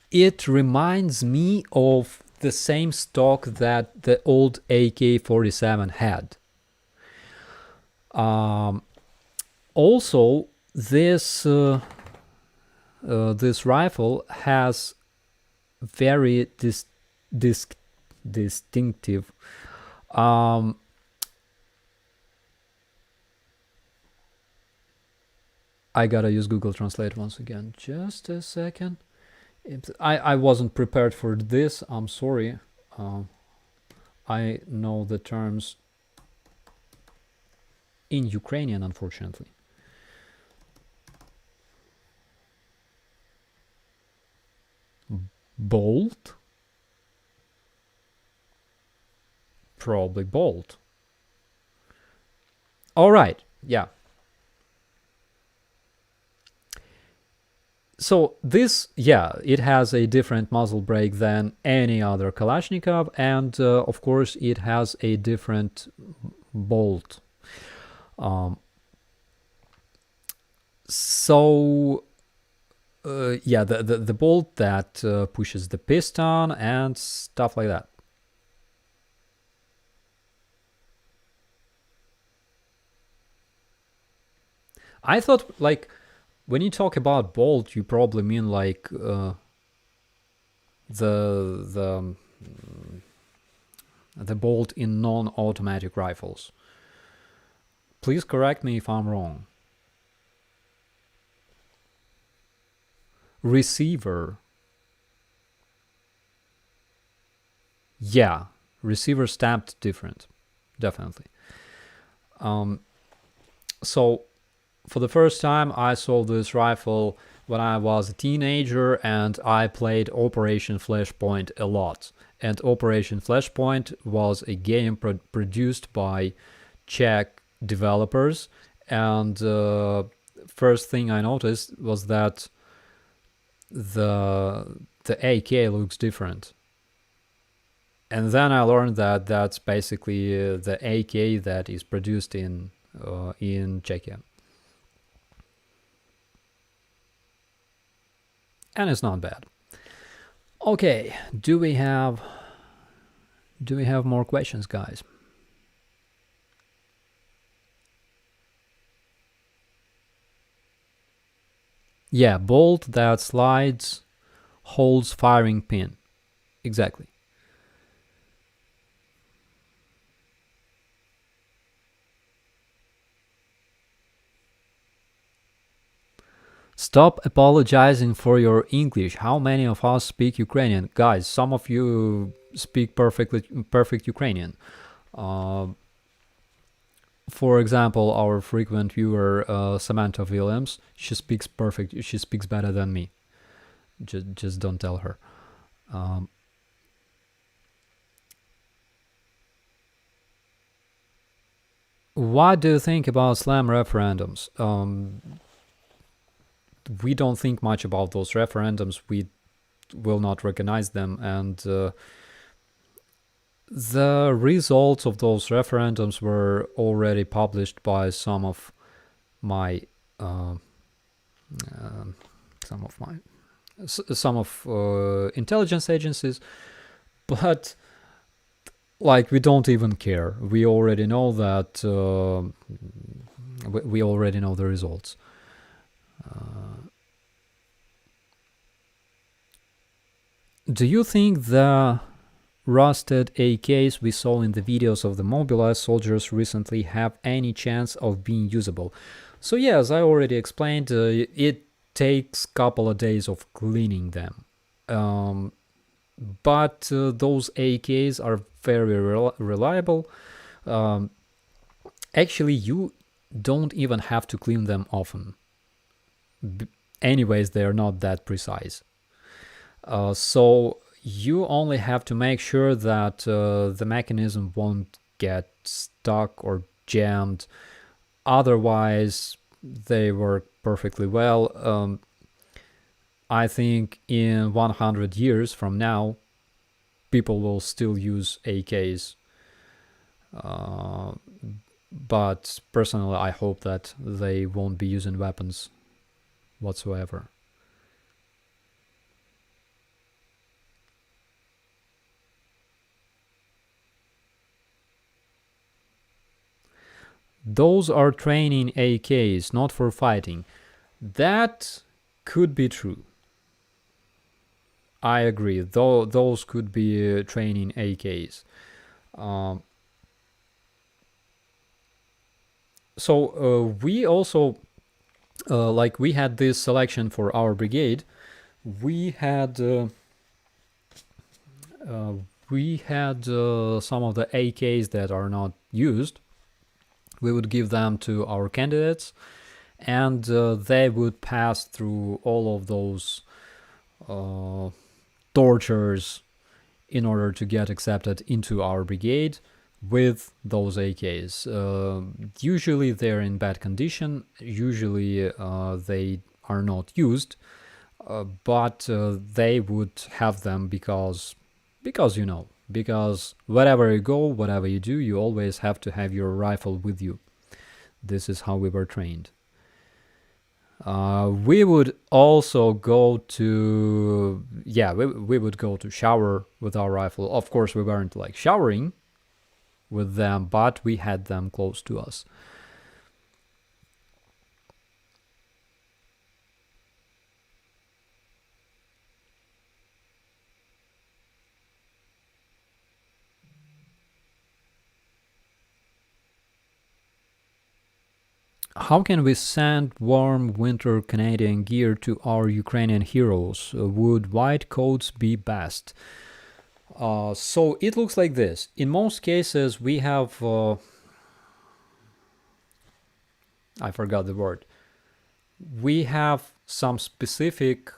A: it reminds me of the same stock that the old AK-47 had. Also, this rifle has very distinctive I gotta use Google Translate once again. Just a second. I wasn't prepared for this. I'm sorry. I know the terms in Ukrainian, unfortunately. Bolt? Probably bolt. All right. Yeah. So this, yeah, it has a different muzzle brake than any other Kalashnikov, and of course it has a different bolt. So yeah, the bolt that pushes the piston and stuff like that. I thought, like, when you talk about bolt, you probably mean like the bolt in non-automatic rifles. Please correct me if I'm wrong. Receiver. Yeah, receiver stamped different, definitely. So for the first time, I saw this rifle when I was a teenager, and I played Operation Flashpoint a lot. And Operation Flashpoint was a game produced by Czech developers, and first thing I noticed was that the AK looks different. And then I learned that that's basically the AK that is produced in Czechia. And it's not bad. Okay, do we have more questions, guys? Yeah, bolt that slides holds firing pin. Exactly. Stop apologizing for your English. How many of us speak Ukrainian? Guys, some of you speak perfect Ukrainian. For example, our frequent viewer Samantha Williams, she speaks perfect. She speaks better than me. Just don't tell her. What do you think about slam referendums? We don't think much about those referendums. We will not recognize them, and the results of those referendums were already published by some of my intelligence agencies, but like, we don't even care. We already know that we already know the results. Do you think the rusted AKs we saw in the videos of the mobilized soldiers recently have any chance of being usable? So yeah, as I already explained, it takes a couple of days of cleaning them. But those AKs are very reliable. Actually, you don't even have to clean them often. Anyways, they are not that precise. So you only have to make sure that the mechanism won't get stuck or jammed. Otherwise, they work perfectly well. I think in 100 years from now, people will still use AKs. But personally, I hope that they won't be using weapons whatsoever. Those are training AKs, not for fighting. That could be true. I agree. Those could be training AKs. So we also, like, we had this selection for our brigade. We had some of the AKs that are not used. We would give them to our candidates, and they would pass through all of those tortures in order to get accepted into our brigade with those AKs. Usually they're in bad condition. Usually they are not used. but they would have them because because wherever you go, whatever you do, you always have to have your rifle with you. This is how we were trained. We would also go to we would go to shower with our rifle. Of course, we weren't like showering with them, but we had them close to us. How can we send warm winter Canadian gear to our Ukrainian heroes? Would white coats be best? So it looks like this. In most cases, we have... I forgot the word. We have some specific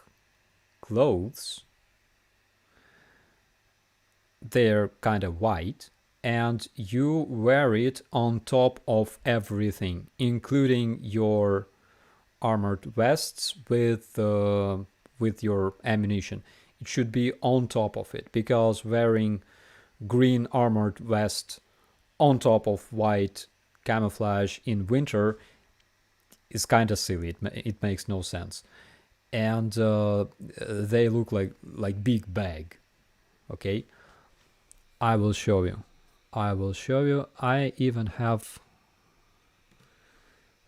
A: clothes. They're kind of white. And you wear it on top of everything, including your armored vests with your ammunition. It should be on top of it, because wearing green armored vest on top of white camouflage in winter is kind of silly. It makes no sense, and they look like big bag. Okay, I will show you. I even have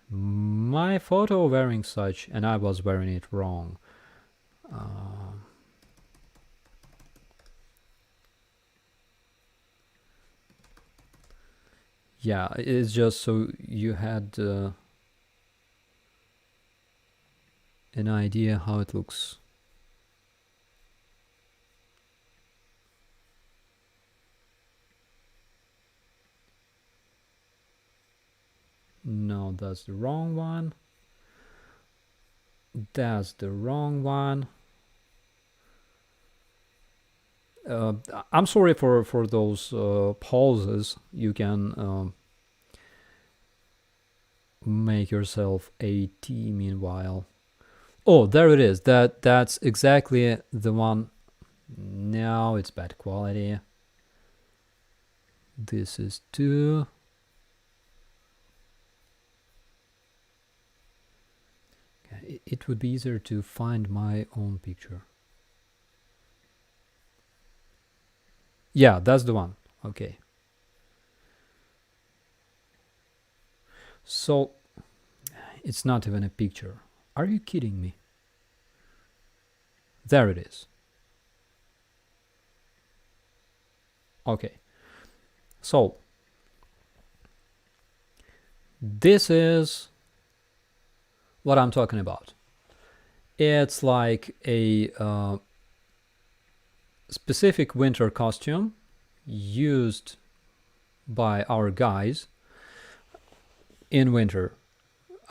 A: my photo wearing such, and I was wearing it wrong. Yeah, it's just so you had an idea how it looks. No, that's the wrong one. That's the wrong one. I'm sorry for those pauses. You can make yourself a tea meanwhile. Oh, there it is. That's exactly the one. No, it's bad quality. This is 2. It would be easier to find my own picture. Yeah, that's the one. Okay. So, it's not even a picture. Are you kidding me? There it is. Okay. So, this is what I'm talking about. It's like a specific winter costume used by our guys in winter.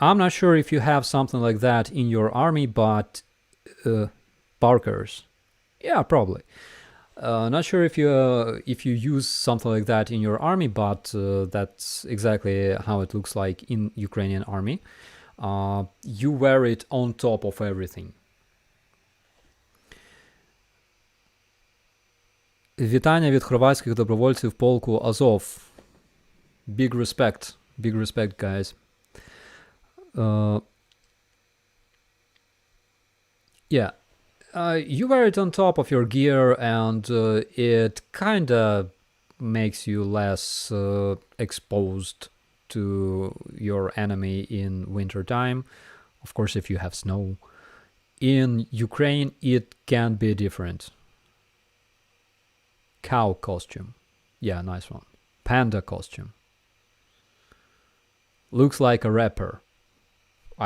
A: I'm not sure if you have something like that in your army, but Parkers, yeah, probably. Not sure if you use something like that in your army, but that's exactly how it looks like in Ukrainian army. You wear it on top of everything. Вітання від хорватських добровольців полку Азов. Big respect, guys. Yeah, you wear it on top of your gear, and it kinda makes you less exposed to your enemy in winter time. Of course, if you have snow. In Ukraine, it can be different. Cow costume. Yeah, nice one. Panda costume. Looks like a rapper.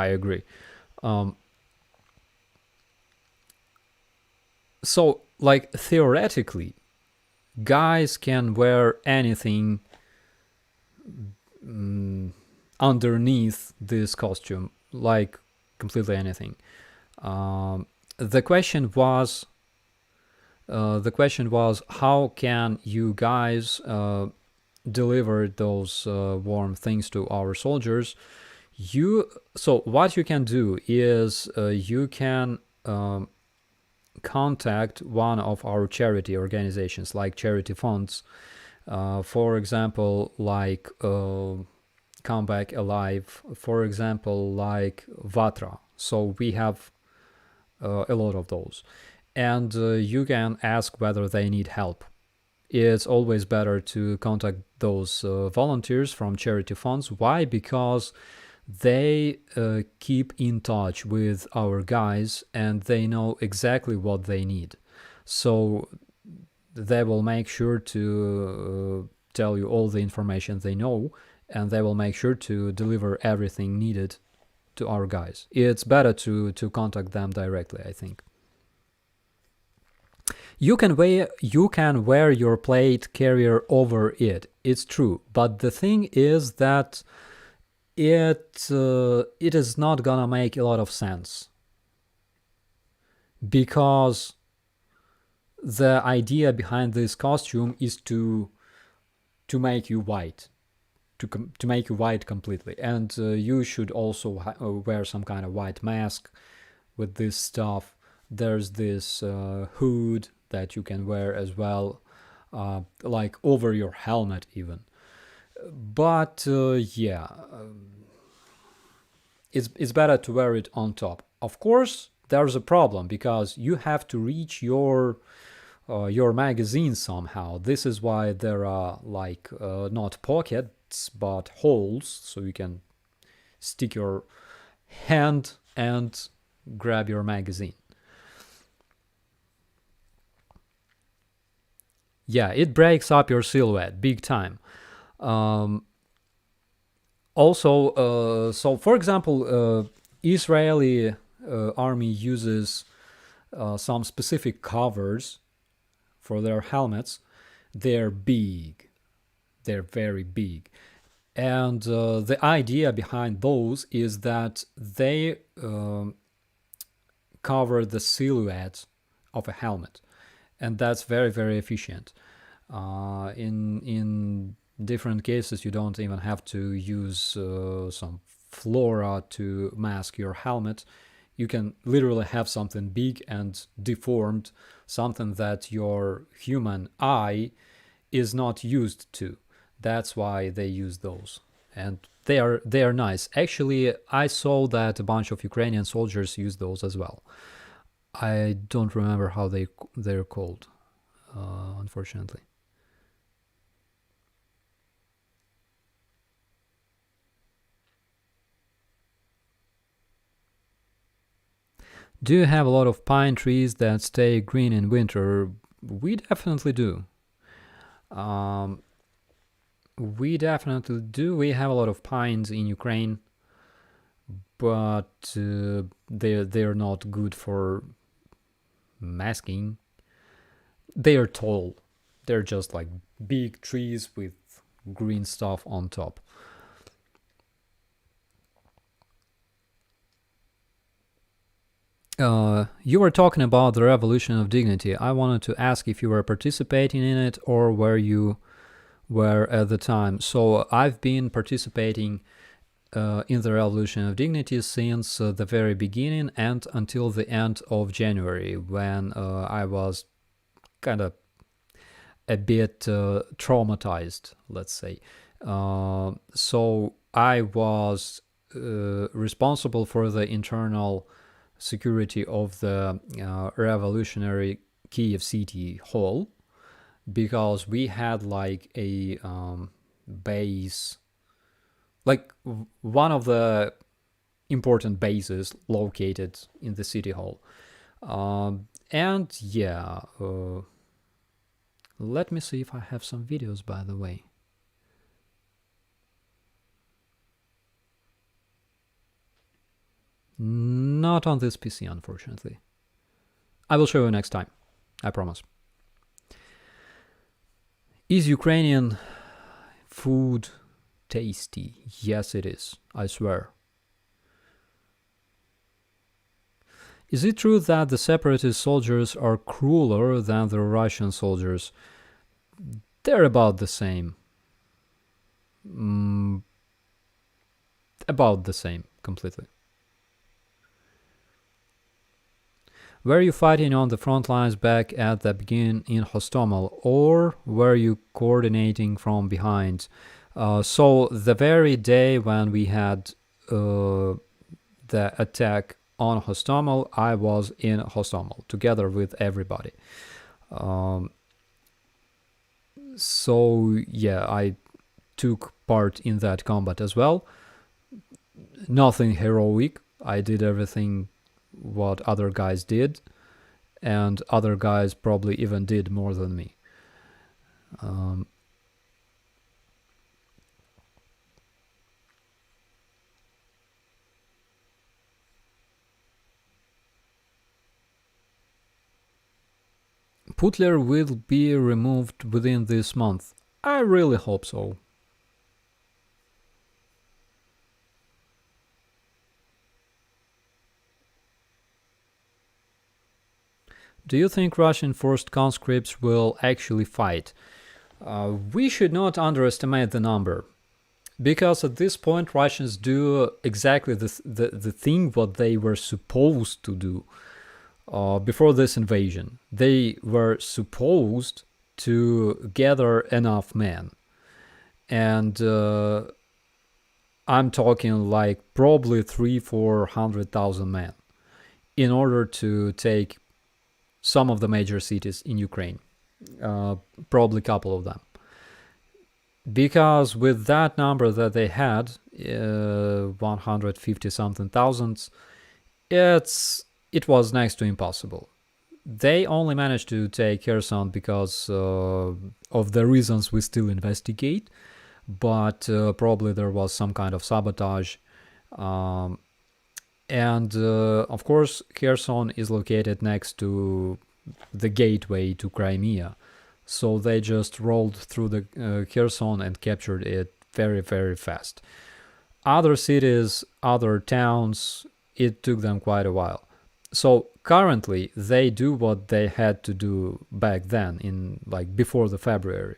A: I agree. So, like, theoretically, guys can wear anything underneath this costume, like completely anything. The question was how can you guys deliver those warm things to our soldiers? So what you can do is you can contact one of our charity organizations, like charity funds, for example, like Come Back Alive, for example, like Vatra. So we have a lot of those. And you can ask whether they need help. It's always better to contact those volunteers from charity funds. Why? Because they keep in touch with our guys and they know exactly what they need. So they will make sure to tell you all the information they know, and they will make sure to deliver everything needed to our guys. It's better to contact them directly, I think. You can wear your plate carrier over it. It's true, but the thing is that it is not gonna make a lot of sense, because the idea behind this costume is to make you white, to make you white completely, and you should also wear some kind of white mask with this stuff. There's this hood that you can wear as well, like over your helmet even. But yeah, it's better to wear it on top. Of course, there's a problem because you have to reach your magazine somehow. This is why there are like not pockets but holes, so you can stick your hand and grab your magazine. Yeah, it breaks up your silhouette big time. Also, so for example, Israeli army uses some specific covers for their helmets. They're big. They're very big. And the idea behind those is that they cover the silhouette of a helmet. And that's very, very efficient. In different cases, you don't even have to use some flora to mask your helmet. You can literally have something big and deformed, something that your human eye is not used to. That's why they use those, and they are nice. Actually, I saw that a bunch of Ukrainian soldiers use those as well. I don't remember how they're called, unfortunately. Do you have a lot of pine trees that stay green in winter? We definitely do. We definitely do. We have a lot of pines in Ukraine, but they're not good for masking. They are tall. They're just like big trees with green stuff on top. You were talking about the Revolution of Dignity. I wanted to ask if you were participating in it or where you were at the time. So I've been participating in the Revolution of Dignity since the very beginning and until the end of January, when I was kind of a bit traumatized, let's say. So I was responsible for the internal security of the revolutionary Kiev City Hall, because we had like a base, like one of the important bases located in the city hall. And yeah, let me see if I have some videos, by the way. Not on this PC, unfortunately. I will show you next time, I promise. Is Ukrainian food tasty? Yes, it is, I swear. Is it true that the separatist soldiers are crueler than the Russian soldiers? They're about the same. About the same, completely. Were you fighting on the front lines back at the beginning in Hostomel, or were you coordinating from behind? So the very day when we had the attack on Hostomel, I was in Hostomel together with everybody. So yeah, I took part in that combat as well. Nothing heroic. I did everything what other guys did, and other guys probably even did more than me. Putler will be removed within this month. I really hope so. Do you think Russian forced conscripts will actually fight? We should not underestimate the number, because at this point Russians do exactly the thing what they were supposed to do before this invasion. They were supposed to gather enough men, and I'm talking like probably 300,000-400,000 men in order to take some of the major cities in Ukraine, probably a couple of them. Because with that number that they had, 150 something thousands, it was next to impossible. They only managed to take Kherson because of the reasons we still investigate, but probably there was some kind of sabotage. And of course, Kherson is located next to the gateway to Crimea. So they just rolled through the Kherson and captured it very, very fast. Other cities, other towns, it took them quite a while. So currently, they do what they had to do back then, in like before the February.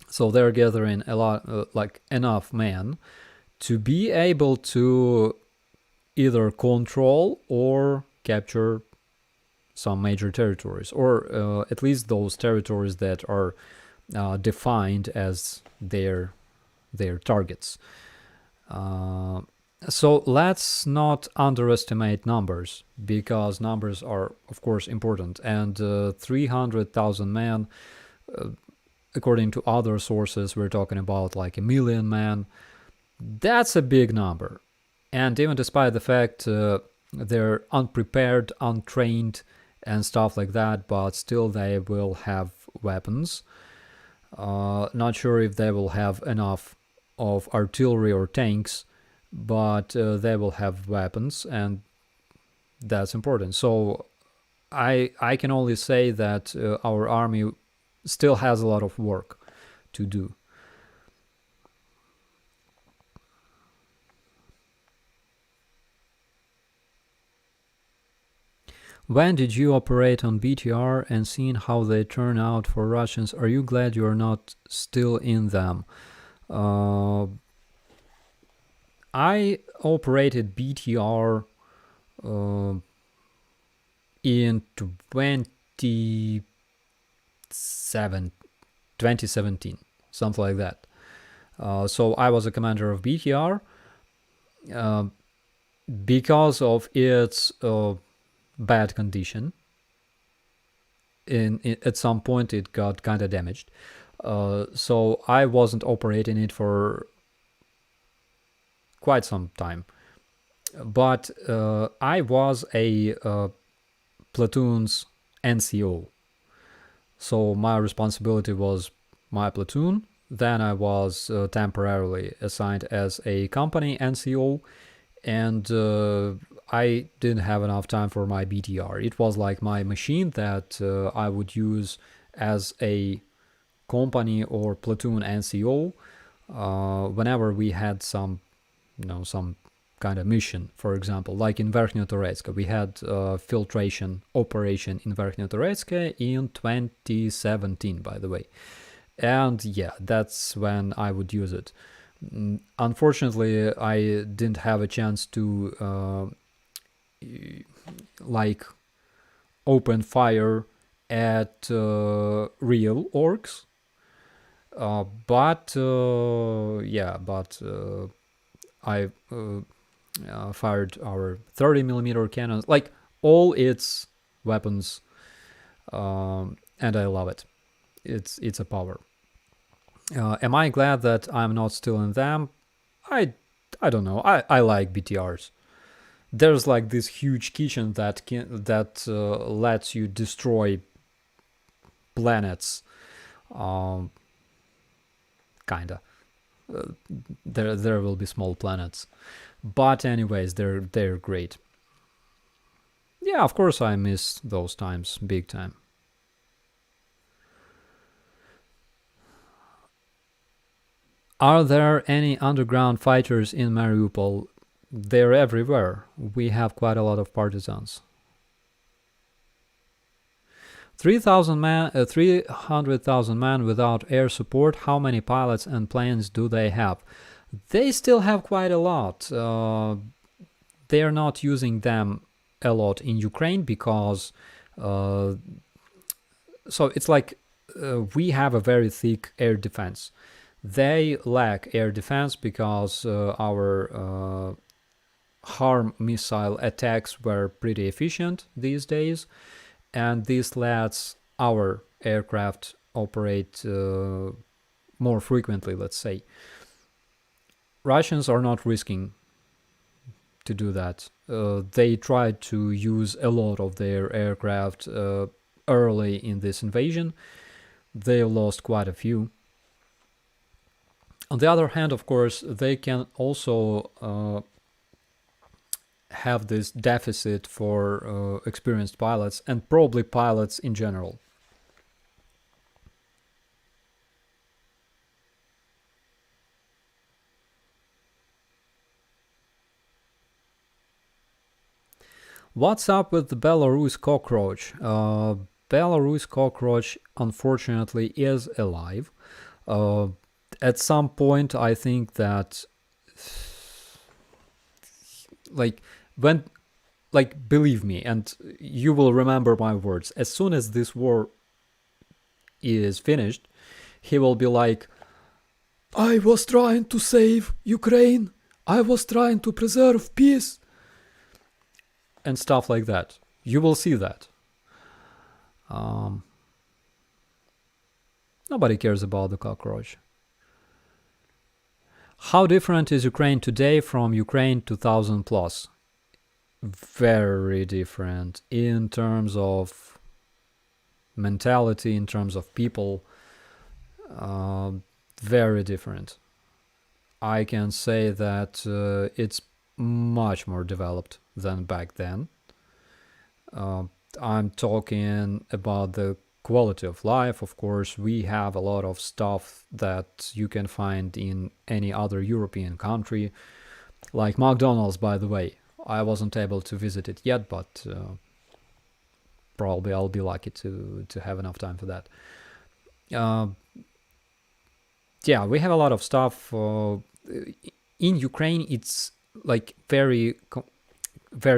A: So they're gathering a lot, like enough men to be able to either control or capture some major territories, or at least those territories that are defined as their targets. So let's not underestimate numbers, because numbers are of course important, and 300,000 men, according to other sources, we're talking about like 1 million men. That's a big number. And even despite the fact they're unprepared, untrained, and stuff like that, but still they will have weapons. Not sure if they will have enough of artillery or tanks, but they will have weapons, and that's important. So I can only say that our army still has a lot of work to do. When did you operate on BTR and seen how they turn out for Russians? Are you glad you are not still in them? I operated BTR in 2017, something like that. So I was a commander of BTR. Because of its bad condition, at some point it got kind of damaged. So I wasn't operating it for quite some time. But I was a platoon's NCO. So my responsibility was my platoon. Then I was temporarily assigned as a company NCO, and I didn't have enough time for my BTR. It was like my machine that I would use as a company or platoon NCO whenever we had some kind of mission. For example, like in Verkhnyoturets, we had filtration operation in Verkhnyoturets in 2017, by the way. And yeah, that's when I would use it. Unfortunately, I didn't have a chance to open fire at real orcs. But I fired our 30 millimeter cannons, like all its weapons, and I love it. It's a power. Am I glad that I'm not still in them? I don't know. I like BTRs. There's like this huge kitchen that lets you destroy planets. Kinda. There will be small planets, but anyways, they're great. Yeah, of course I miss those times big time. Are there any underground fighters in Mariupol? They're everywhere. We have quite a lot of partisans. 300,000 men without air support. How many pilots and planes do they have? They still have quite a lot. They're not using them a lot in Ukraine because so it's like we have a very thick air defense. They lack air defense because our harm missile attacks were pretty efficient these days, and this lets our aircraft operate more frequently, let's say. Russians are not risking to do that. They tried to use a lot of their aircraft early in this invasion. They lost quite a few. On the other hand, of course, they can also have this deficit for experienced pilots and probably pilots in general. What's up with the Belarus cockroach? Belarus cockroach, unfortunately, is alive. At some point, I think that, believe me, and you will remember my words, as soon as this war is finished, he will be like, I was trying to save Ukraine, I was trying to preserve peace, and stuff like that. You will see that. Nobody cares about the cockroach. How different is Ukraine today from Ukraine 2000 plus? Very different in terms of mentality, in terms of people. Very different. I can say that it's much more developed than back then. I'm talking about the quality of life. Of course, we have a lot of stuff that you can find in any other European country, like McDonald's, by the way. I wasn't able to visit it yet, but probably I'll be lucky to have enough time for that. Yeah, we have a lot of stuff. In Ukraine, it's like very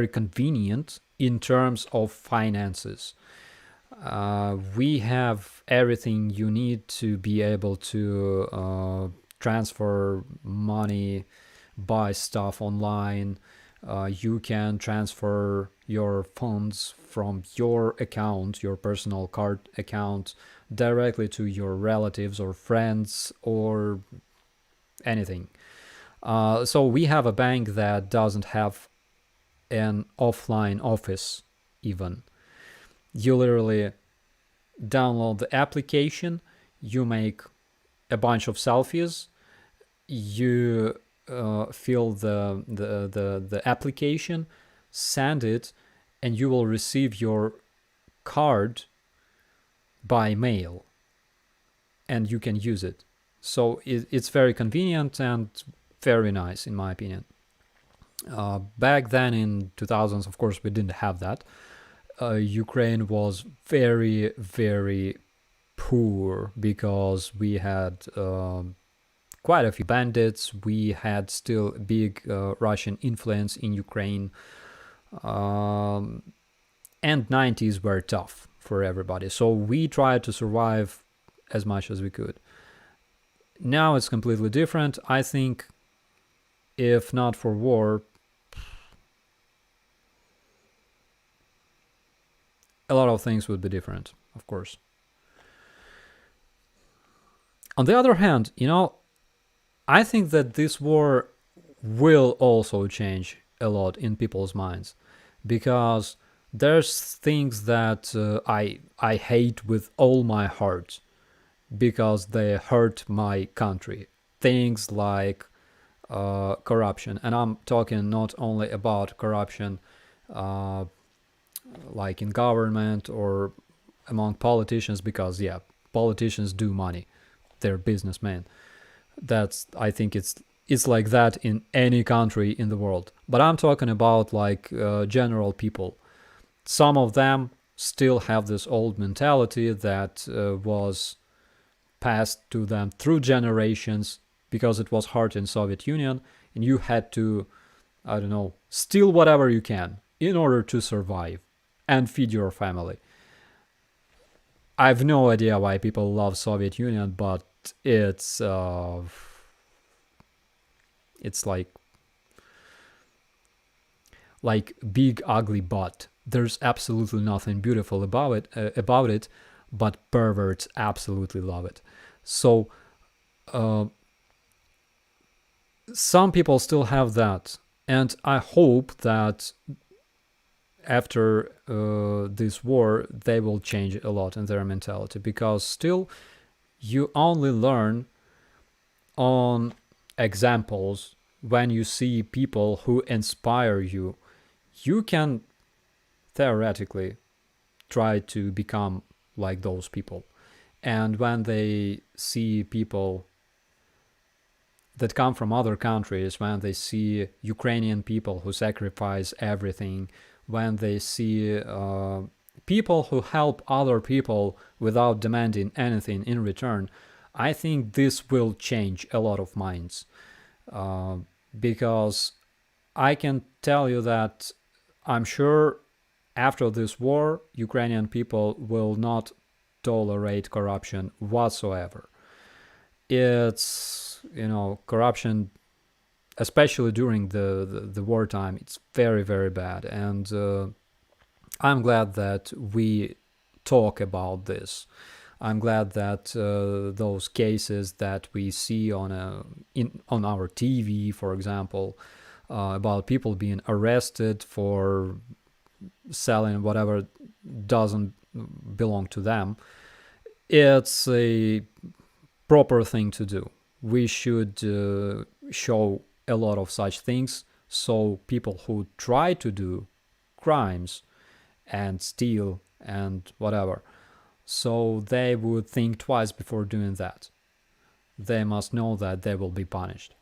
A: convenient in terms of finances. We have everything you need to be able to transfer money, buy stuff online. You can transfer your funds from your account, your personal card account, directly to your relatives or friends or anything. So we have a bank that doesn't have an offline office even. You literally download the application, you make a bunch of selfies, you fill the application, send it, and you will receive your card by mail, and you can use it. So it's very convenient and very nice, in my opinion. Back then in 2000s, of course, we didn't have that. Ukraine was very, very poor because we had quite a few bandits. We had still big Russian influence in Ukraine. and 90s were tough for everybody. So we tried to survive as much as we could. Now it's completely different. I think if not for war, a lot of things would be different, of course. On the other hand, I think that this war will also change a lot in people's minds, because there's things that I hate with all my heart because they hurt my country. Things like corruption, and I'm talking not only about corruption like in government or among politicians, because politicians do money, they're businessmen. I think it's like that in any country in the world. But I'm talking about like general people. Some of them still have this old mentality that was passed to them through generations, because it was hard in Soviet Union and you had to, I don't know, steal whatever you can in order to survive and feed your family. I have no idea why people love Soviet Union, but it's like big ugly butt. There's absolutely nothing beautiful about it, but perverts absolutely love it. So some people still have that, and I hope that after this war they will change a lot in their mentality, because still you only learn on examples. When you see people who inspire you, you can theoretically try to become like those people. And when they see people that come from other countries, when they see Ukrainian people who sacrifice everything, when they see people who help other people without demanding anything in return, I think this will change a lot of minds. Because I can tell you that I'm sure after this war, Ukrainian people will not tolerate corruption whatsoever. It's, corruption, especially during the wartime, it's very, very bad. And I'm glad that we talk about this. I'm glad that those cases that we see on our TV, for example, about people being arrested for selling whatever doesn't belong to them, it's a proper thing to do. We should show a lot of such things, so people who try to do crimes and steal and whatever, so they would think twice before doing that. They must know that they will be punished.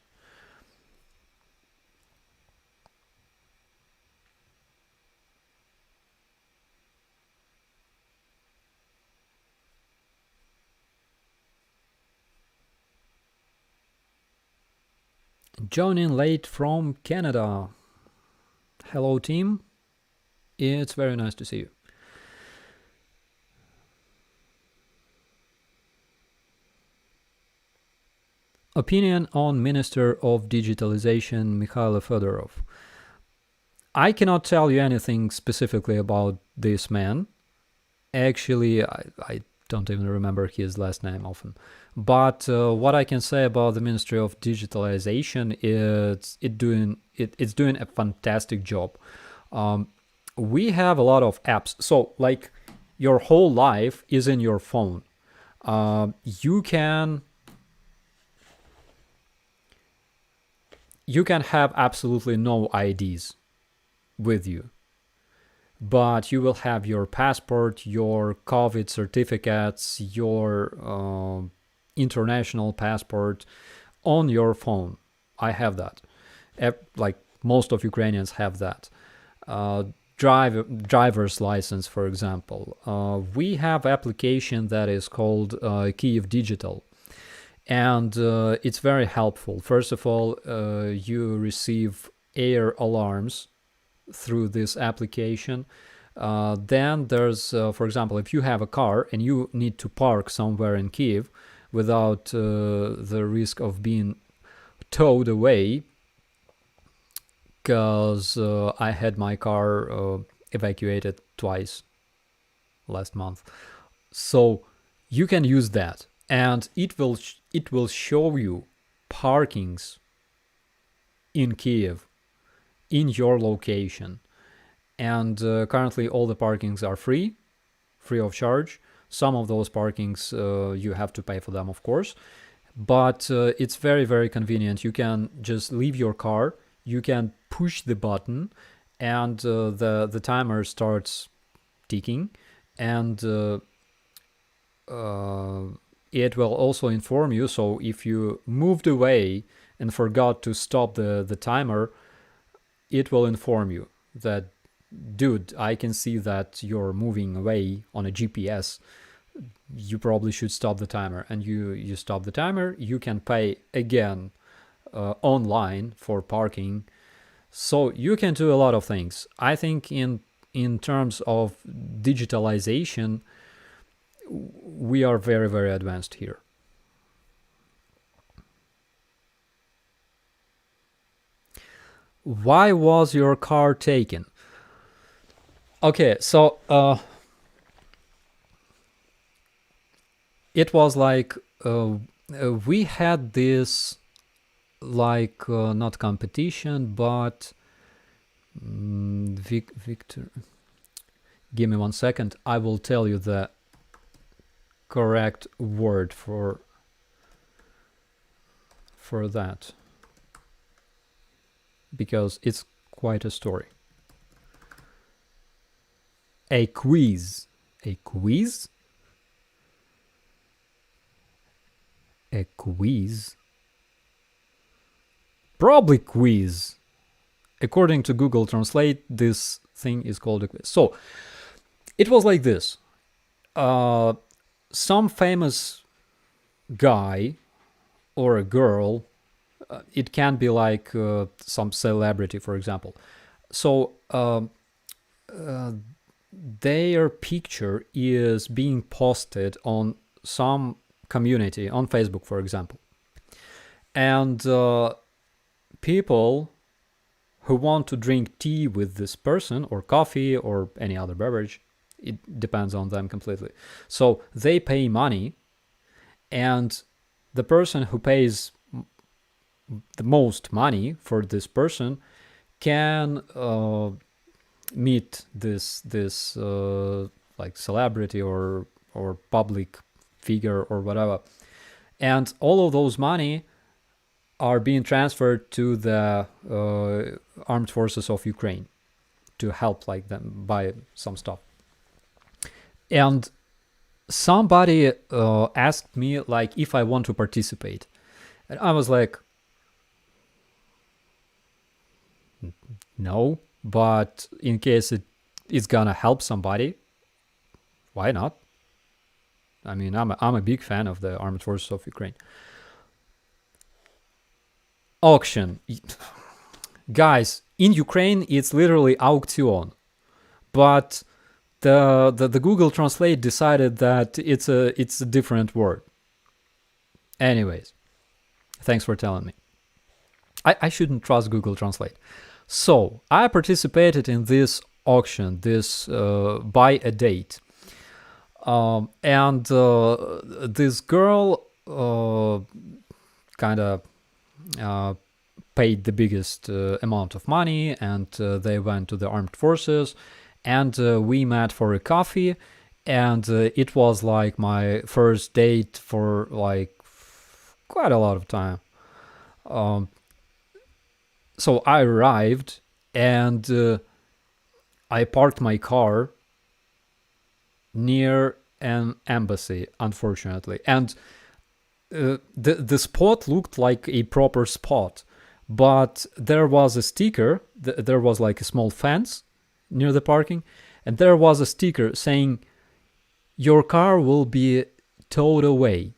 A: Joining late from Canada. Hello, team. It's very nice to see you. Opinion on Minister of Digitalization Mikhail Fedorov. I cannot tell you anything specifically about this man. Actually, I don't even remember his last name often. But what I can say about the Ministry of Digitalization is it's doing a fantastic job. We have a lot of apps. So, like, your whole life is in your phone. You can have absolutely no IDs with you, but you will have your passport, your COVID certificates, your international passport on your phone. I have that. Like most of Ukrainians have that. Driver's license, for example. We have application that is called Kyiv Digital. And it's very helpful. First of all, you receive air alarms through this application. Then there's, for example, if you have a car and you need to park somewhere in Kiev without the risk of being towed away, because I had my car evacuated twice last month. So you can use that, and it will show you parkings in Kiev in your location. And currently all the parkings are free of charge. Some of those parkings you have to pay for them, of course, but it's very, very convenient. You can just leave your car, you can push the button, and the timer starts ticking, and it will also inform you. So if you moved away and forgot to stop the timer, it will inform you that, dude, I can see that you're moving away on a GPS. You probably should stop the timer. And you stop the timer. You can pay again online for parking. So you can do a lot of things. I think in terms of digitalization, we are very, very advanced here. Why was your car taken? Okay, so it was like we had this, like, not competition, but Victor, give me 1 second. I will tell you the correct word for that, because it's quite a story. A quiz. A quiz? A quiz? Probably quiz. According to Google Translate, this thing is called a quiz. So, it was like this. Some famous guy or a girl, it can be like some celebrity, for example. So, their picture is being posted on some community, on Facebook, for example. And people who want to drink tea with this person, or coffee, or any other beverage, it depends on them completely. So they pay money, and the person who pays the most money for this person can meet this like celebrity or public figure or whatever, and all of those money are being transferred to the armed forces of Ukraine to help, like, them buy some stuff. And somebody asked me, like, if I want to participate, and I was like, no, but in case it's gonna help somebody, why not? I mean, I'm a big fan of the armed forces of Ukraine. Auction. Guys, in Ukraine, it's literally auction. But the Google Translate decided that it's a different word. Anyways, thanks for telling me. I shouldn't trust Google Translate. So, I participated in this auction, this buy a date. And this girl kind of paid the biggest amount of money, and they went to the armed forces, and we met for a coffee, and it was like my first date for like quite a lot of time. So I arrived, and I parked my car near an embassy, unfortunately, and the spot looked like a proper spot, but there was a sticker, there was like a small fence near the parking, and there was a sticker saying, "Your car will be towed away,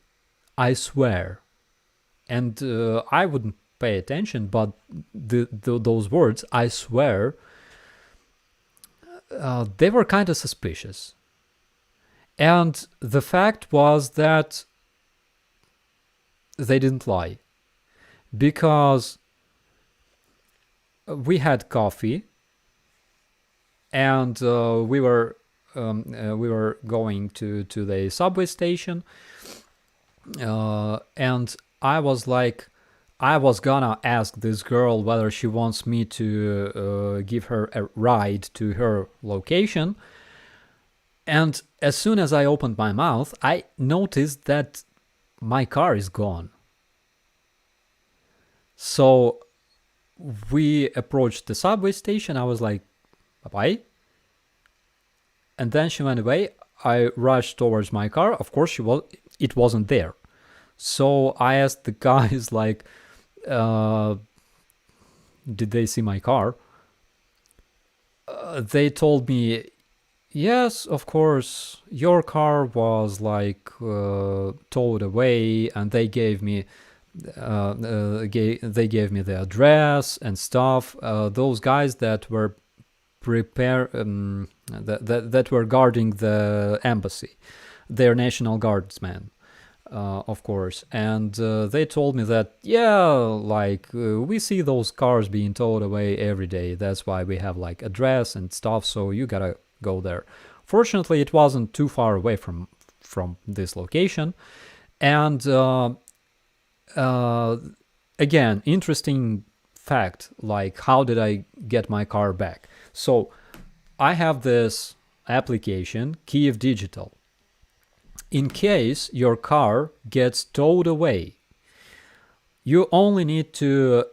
A: I swear." And I wouldn't pay attention, but those words, "I swear," they were kind of suspicious. And the fact was that they didn't lie, because we had coffee, and we were going to the subway station, and I was gonna ask this girl whether she wants me to give her a ride to her location. And as soon as I opened my mouth, I noticed that my car is gone. So we approached the subway station. I was like, bye-bye. And then she went away. I rushed towards my car. Of course, it wasn't there. So I asked the guys, like, did they see my car? They told me, yes, of course, your car was like towed away, and they gave me the address and stuff. Those guys that were that were guarding the embassy, they're National Guardsmen, of course. And they told me that, yeah, like we see those cars being towed away every day. That's why we have like address and stuff. So you gotta go there. Fortunately, it wasn't too far away from this location. And again, interesting fact, like, how did I get my car back? So I have this application, Kyiv Digital. In case your car gets towed away, you only need to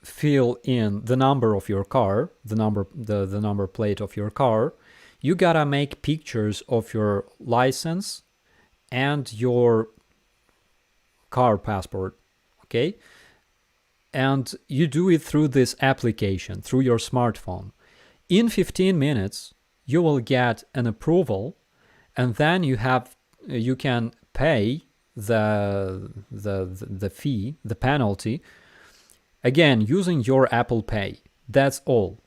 A: fill in the number of your car, the number plate of your car. You gotta make pictures of your license and your car passport, okay? And you do it through this application, through your smartphone. In 15 minutes, you will get an approval, and then you can pay the fee, the penalty, again, using your Apple Pay. That's all.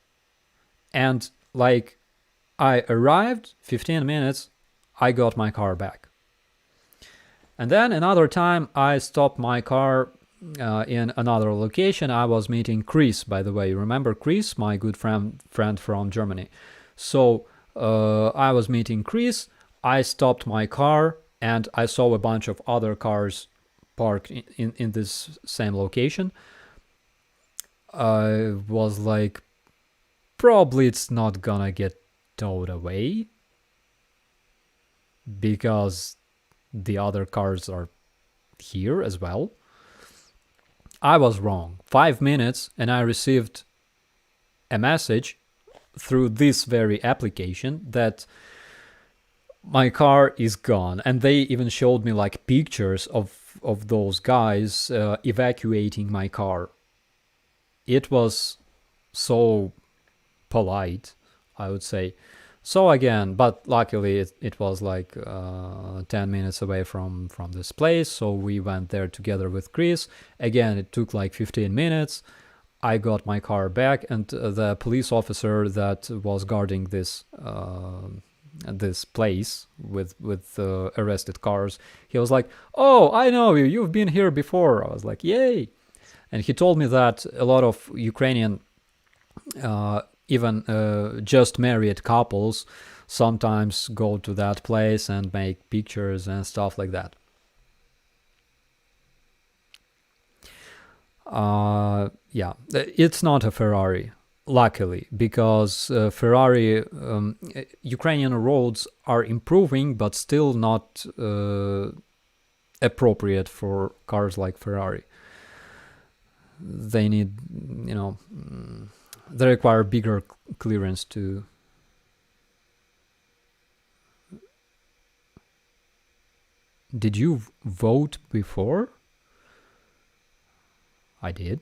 A: And like, I arrived, 15 minutes, I got my car back. And then another time I stopped my car in another location. I was meeting Chris, by the way. Remember Chris, my good friend from Germany? So I was meeting Chris. I stopped my car, and I saw a bunch of other cars parked in this same location. I was like, probably it's not gonna get towed away, because the other cars are here as well. I was wrong. 5 minutes, and I received a message through this very application that my car is gone. And they even showed me like pictures of those guys evacuating my car. It was so polite, I would say. So again, but luckily it was like 10 minutes away from this place. So we went there together with Chris. Again, it took like 15 minutes. I got my car back, and the police officer that was guarding this place with arrested cars, he was like, "Oh, I know you. You've been here before." I was like, "Yay!" And he told me that a lot of Ukrainian even just married couples sometimes go to that place and make pictures and stuff like that. Yeah, it's not a Ferrari, luckily, because Ukrainian roads are improving, but still not appropriate for cars like Ferrari. They need, they require bigger clearance to. Did you vote before? I did.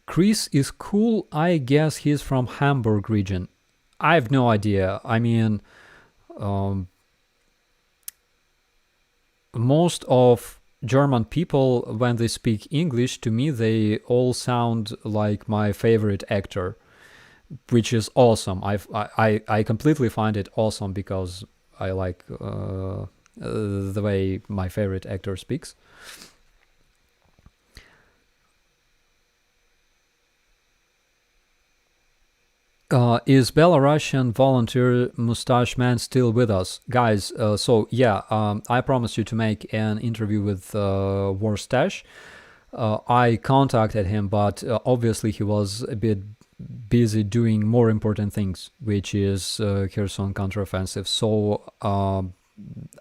A: Chris is cool. I guess he's from Hamburg region. I have no idea. I mean, most of German people, when they speak English, to me, they all sound like my favorite actor, which is awesome. I completely find it awesome because I like the way my favorite actor speaks. Is Belarusian volunteer mustache man still with us? Guys, so yeah, I promised you to make an interview with Warstash. I contacted him, but obviously he was a bit busy doing more important things, which is Kherson counteroffensive. So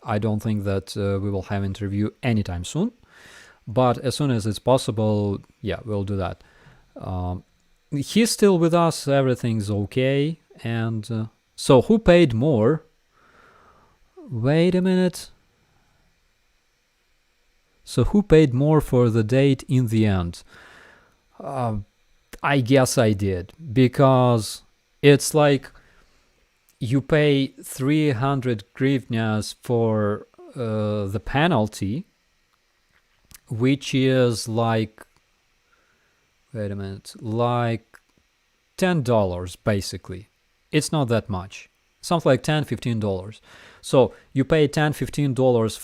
A: I don't think that we will have an interview anytime soon. But as soon as it's possible, yeah, we'll do that. He's still with us, everything's okay. And so who paid more? Wait a minute. So who paid more for the date in the end? I guess I did, because it's like you pay 300 hryvnias for the penalty, which is like, wait a minute, like $10 basically. It's not that much. Something like $10, $15. So you pay $10, $15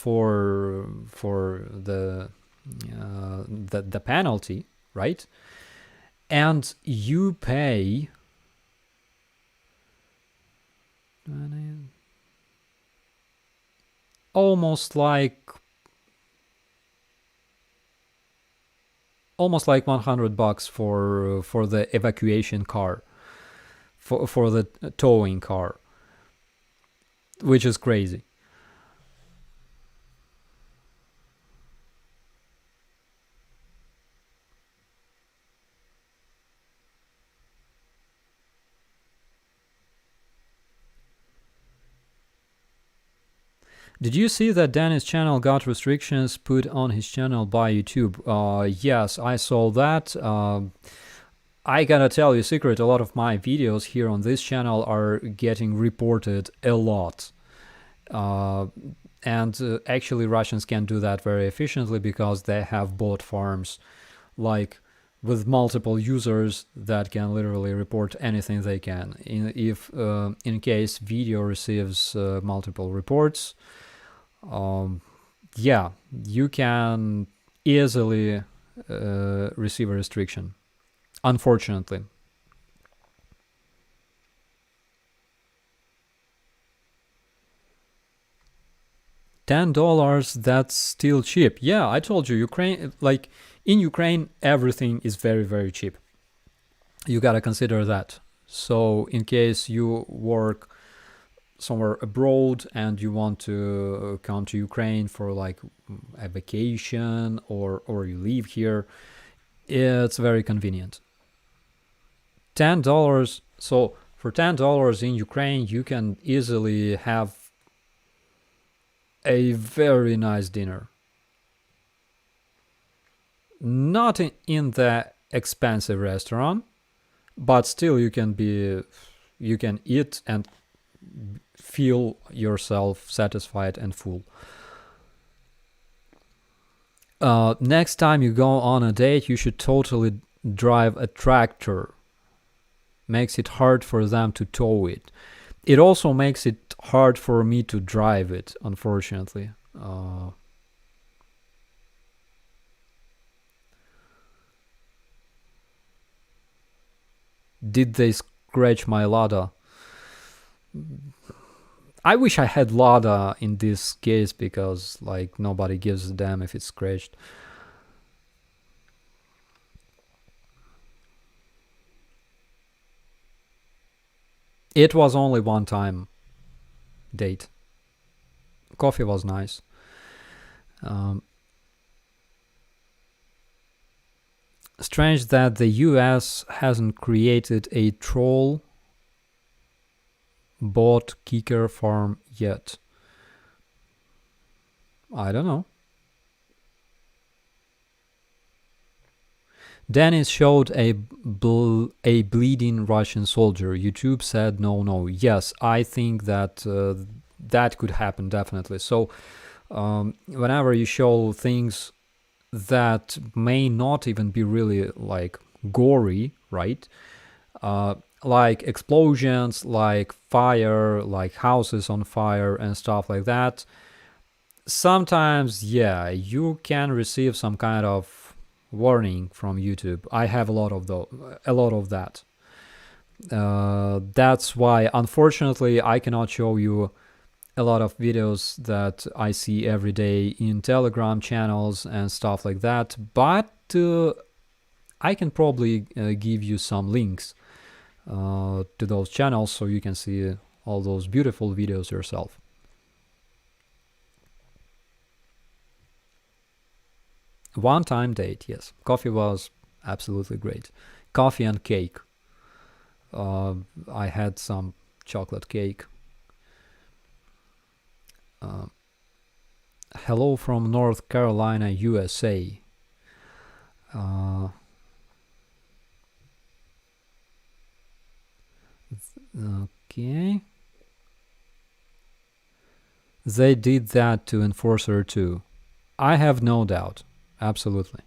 A: for the penalty, right? And you pay almost like $100 for the evacuation car, for the towing car, which is crazy. Did you see that Danny's channel got restrictions put on his channel by YouTube? Yes, I saw that. I gotta tell you a secret, a lot of my videos here on this channel are getting reported a lot. And actually Russians can do that very efficiently because they have bot farms, like with multiple users that can literally report anything they can. If in case video receives multiple reports, yeah, you can easily receive a restriction, unfortunately. $10, that's still cheap. Yeah, I told you, Ukraine, like in Ukraine, everything is very, very cheap. You gotta consider that. So in case you work somewhere abroad and you want to come to Ukraine for like a vacation, or you live here, it's very convenient. $10. So for $10 in Ukraine, you can easily have a very nice dinner. Not in the expensive restaurant, but still you can eat and feel yourself satisfied and full. Next time you go on a date, you should totally drive a tractor. Makes it hard for them to tow it. It also makes it hard for me to drive it, unfortunately. Did they scratch my Lada? I wish I had Lada in this case, because like nobody gives a damn if it's scratched. It was only one time date. Coffee was nice. Strange that the US hasn't created a troll bot kicker farm yet. I don't know. Dennis showed a bleeding Russian soldier. YouTube said no. Yes, I think that that could happen, definitely. So whenever you show things that may not even be really like gory, right? Like explosions, like fire, like houses on fire and stuff like that. Sometimes, yeah, you can receive some kind of warning from YouTube. I have a lot of that. That's why, unfortunately, I cannot show you a lot of videos that I see every day in Telegram channels and stuff like that. But I can probably give you some links to those channels so you can see all those beautiful videos yourself. One-time date, yes. Coffee was absolutely great. Coffee and cake. I had some chocolate cake. Hello from North Carolina, USA. Okay. They did that to Enforcer too. I have no doubt. Absolutely.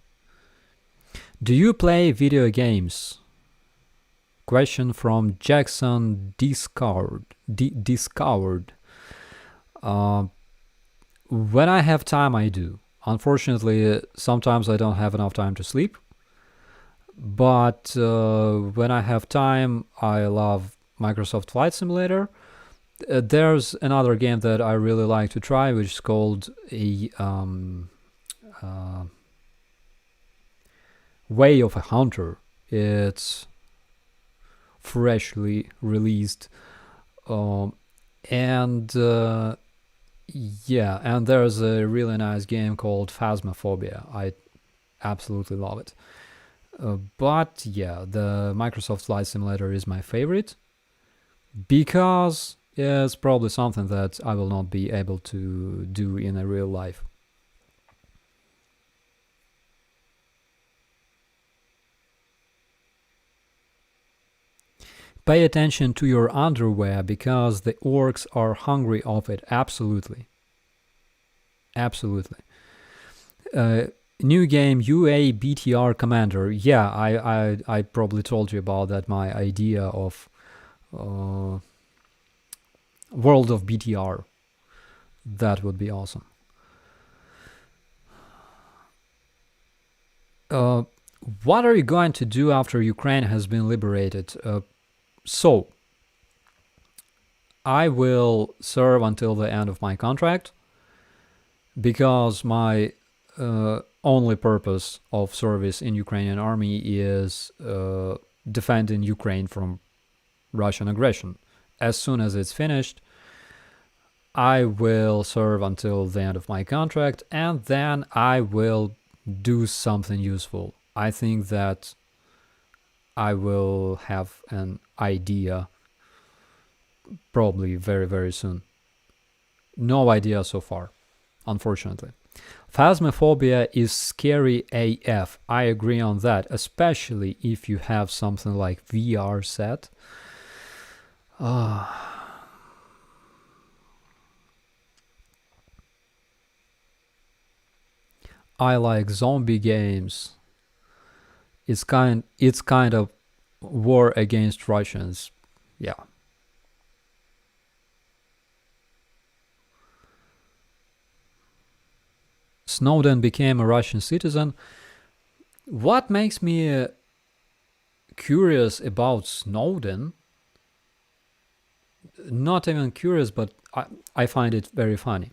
A: Do you play video games? Question from Jackson Discard. When I have time, I do. Unfortunately, sometimes I don't have enough time to sleep. But when I have time, I love Microsoft Flight Simulator. There's another game that I really like to try, which is called Way of a Hunter. It's freshly released. And there's a really nice game called Phasmophobia. I absolutely love it. But yeah, the Microsoft Flight Simulator is my favorite because it's probably something that I will not be able to do in a real life. Pay attention to your underwear because the orcs are hungry of it. Absolutely. Absolutely. New game UA BTR Commander. Yeah, I probably told you about that. My idea of World of BTR. That would be awesome. What are you going to do after Ukraine has been liberated? So, I will serve until the end of my contract because my only purpose of service in Ukrainian army is defending Ukraine from Russian aggression. As soon as it's finished, I will serve until the end of my contract and then I will do something useful. I think that I will have an idea probably very, very soon. No idea so far, unfortunately. Phasmophobia is scary AF. I agree on that, especially if you have something like VR set. I like zombie games. It's kind of war against Russians. Yeah. Snowden became a Russian citizen. What makes me curious about Snowden, not even curious, but I find it very funny,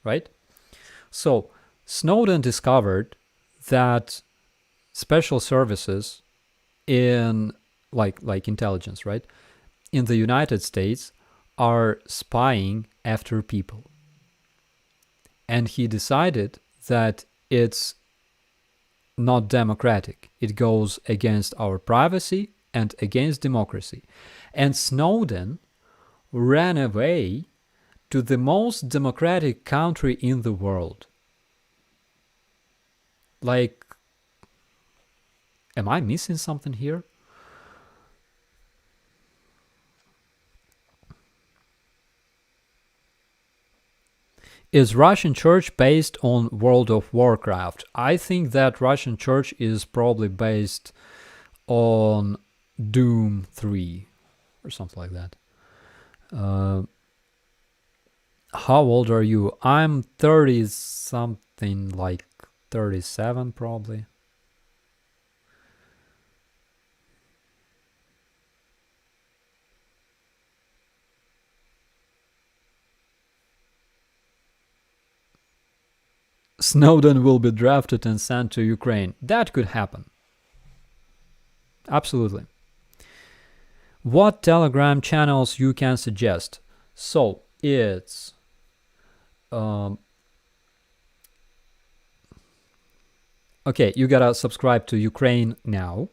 A: right? So, Snowden discovered that special services in like intelligence, right, in the United States are spying after people. And he decided that it's not democratic. It goes against our privacy and against democracy. And Snowden ran away to the most democratic country in the world. Like, am I missing something here? Is Russian Church based on World of Warcraft? I think that Russian Church is probably based on Doom 3 or something like that. How old are you? I'm 30 something, like 37 probably. Snowden will be drafted and sent to Ukraine. That could happen. Absolutely. What Telegram channels you can suggest? So it's okay, you gotta subscribe to Ukraine now.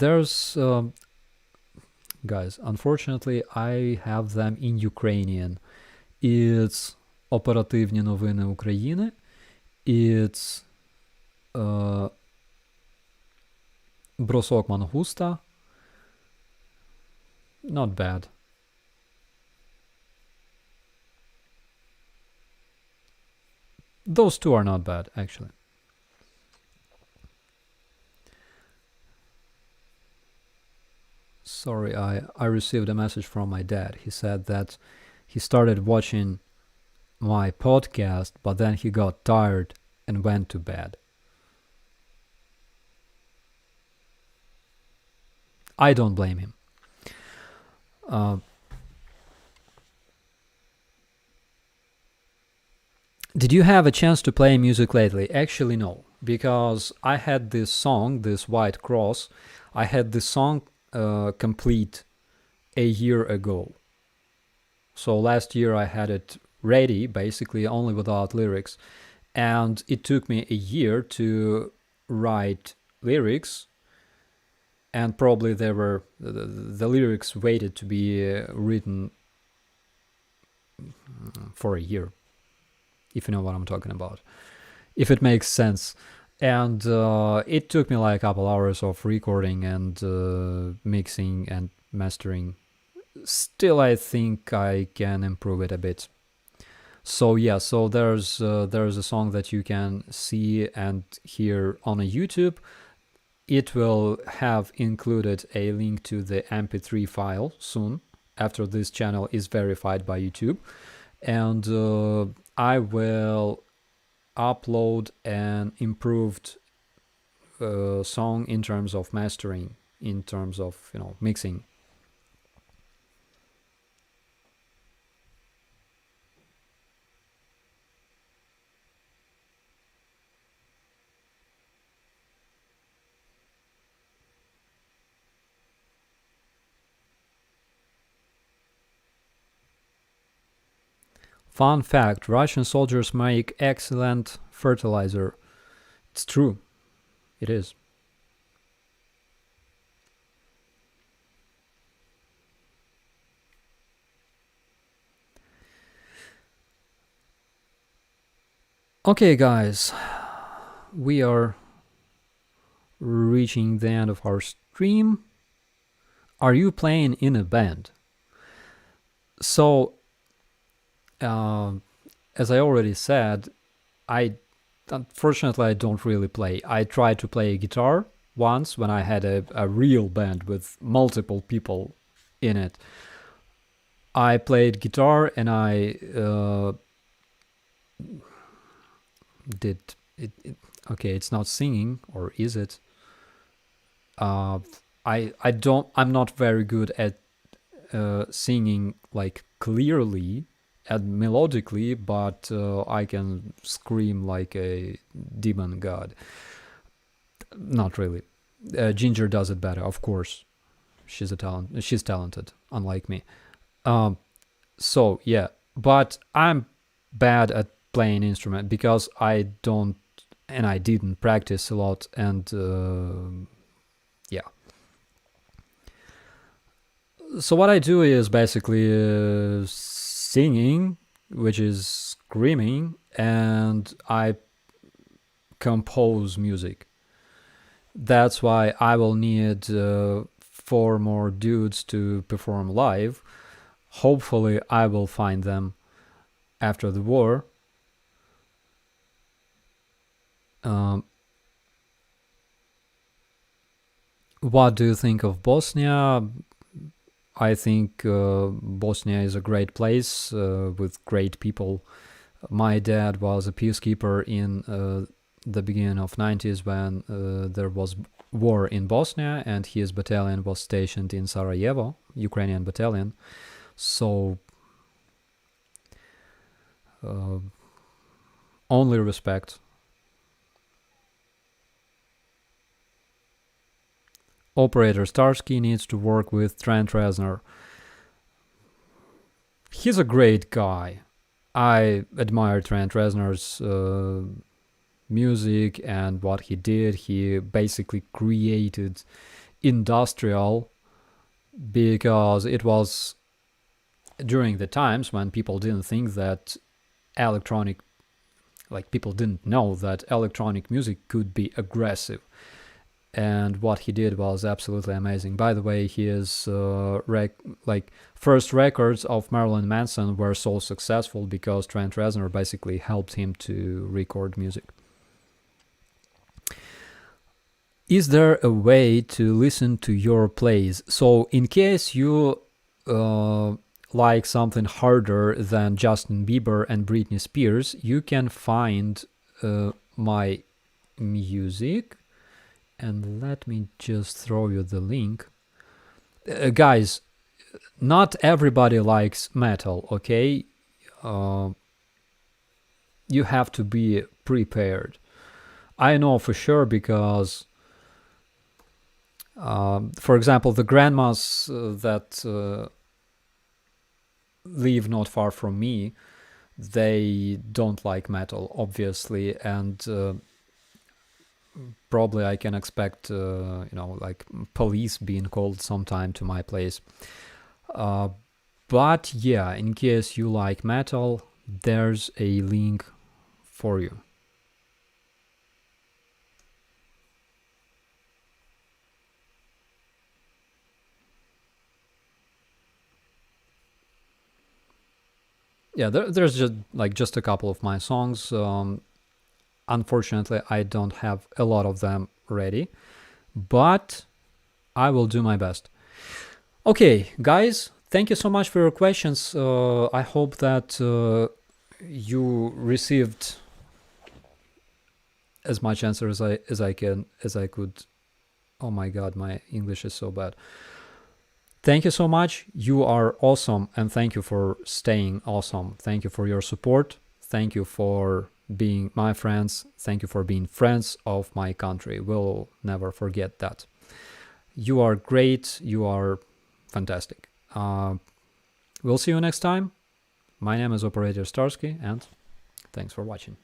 A: There's guys, unfortunately, I have them in Ukrainian. It's оперативні новини України. It's бросок мангуста. Not bad. Those two are not bad, actually. Sorry, I received a message from my dad. He said that he started watching my podcast, but then he got tired and went to bed. I don't blame him. Did you have a chance to play music lately? Actually, no, because I had this song, this White Cross, I had this song complete a year ago. So last year I had it ready, basically only without lyrics. And it took me a year to write lyrics. And probably there were the lyrics waited to be written for a year, if you know what I'm talking about, if it makes sense. And it took me like a couple hours of recording and mixing and mastering. Still, I think I can improve it a bit. So yeah, so there's a song that you can see and hear on a YouTube. It will have included a link to the MP3 file soon, after this channel is verified by YouTube. And I will upload an improved song in terms of mastering, in terms of, mixing. Fun fact, Russian soldiers make excellent fertilizer. It's true. It is. Okay, guys. We are reaching the end of our stream. Are you playing in a band? So, as I already said, unfortunately I don't really play. I tried to play guitar once when I had a real band with multiple people in it. I played guitar and I did it. Okay, it's not singing, or is it? I'm not very good at singing like clearly and melodically, but I can scream like a demon god. Not really. Ginger does it better, of course. She's talented, unlike me. So yeah, but I'm bad at playing instrument because I didn't practice a lot, and yeah. So what I do is basically singing, which is screaming, and I compose music. That's why I will need 4 more dudes to perform live. hopefully I will find them after the war. What do you think of Bosnia? I think Bosnia is a great place with great people. My dad was a peacekeeper in the beginning of 90s when there was war in Bosnia, and his battalion was stationed in Sarajevo, Ukrainian battalion. So only respect. Operator Starsky needs to work with Trent Reznor. He's a great guy. I admire Trent Reznor's music and what he did. He basically created industrial, because it was during the times when people didn't think that electronic, like people didn't know that electronic music could be aggressive. And what he did was absolutely amazing. By the way, his first records of Marilyn Manson were so successful because Trent Reznor basically helped him to record music. Is there a way to listen to your plays? So in case you like something harder than Justin Bieber and Britney Spears, you can find my music. And let me just throw you the link. Guys, not everybody likes metal, okay? You have to be prepared. I know for sure because, for example, the grandmas that live not far from me, they don't like metal, obviously, and probably I can expect, like police being called sometime to my place. But yeah, in case you like metal, there's a link for you. Yeah, there's just a couple of my songs. Unfortunately, I don't have a lot of them ready, but I will do my best. Okay, guys, thank you so much for your questions. I hope that you received as much answer as I could. Oh my God, my English is so bad. Thank you so much. You are awesome, and thank you for staying awesome. Thank you for your support. Thank you for being my friends. Thank you for being friends of my country. We'll never forget that. You are great. You are fantastic. We'll see you next time. My name is Operator Starsky, and thanks for watching.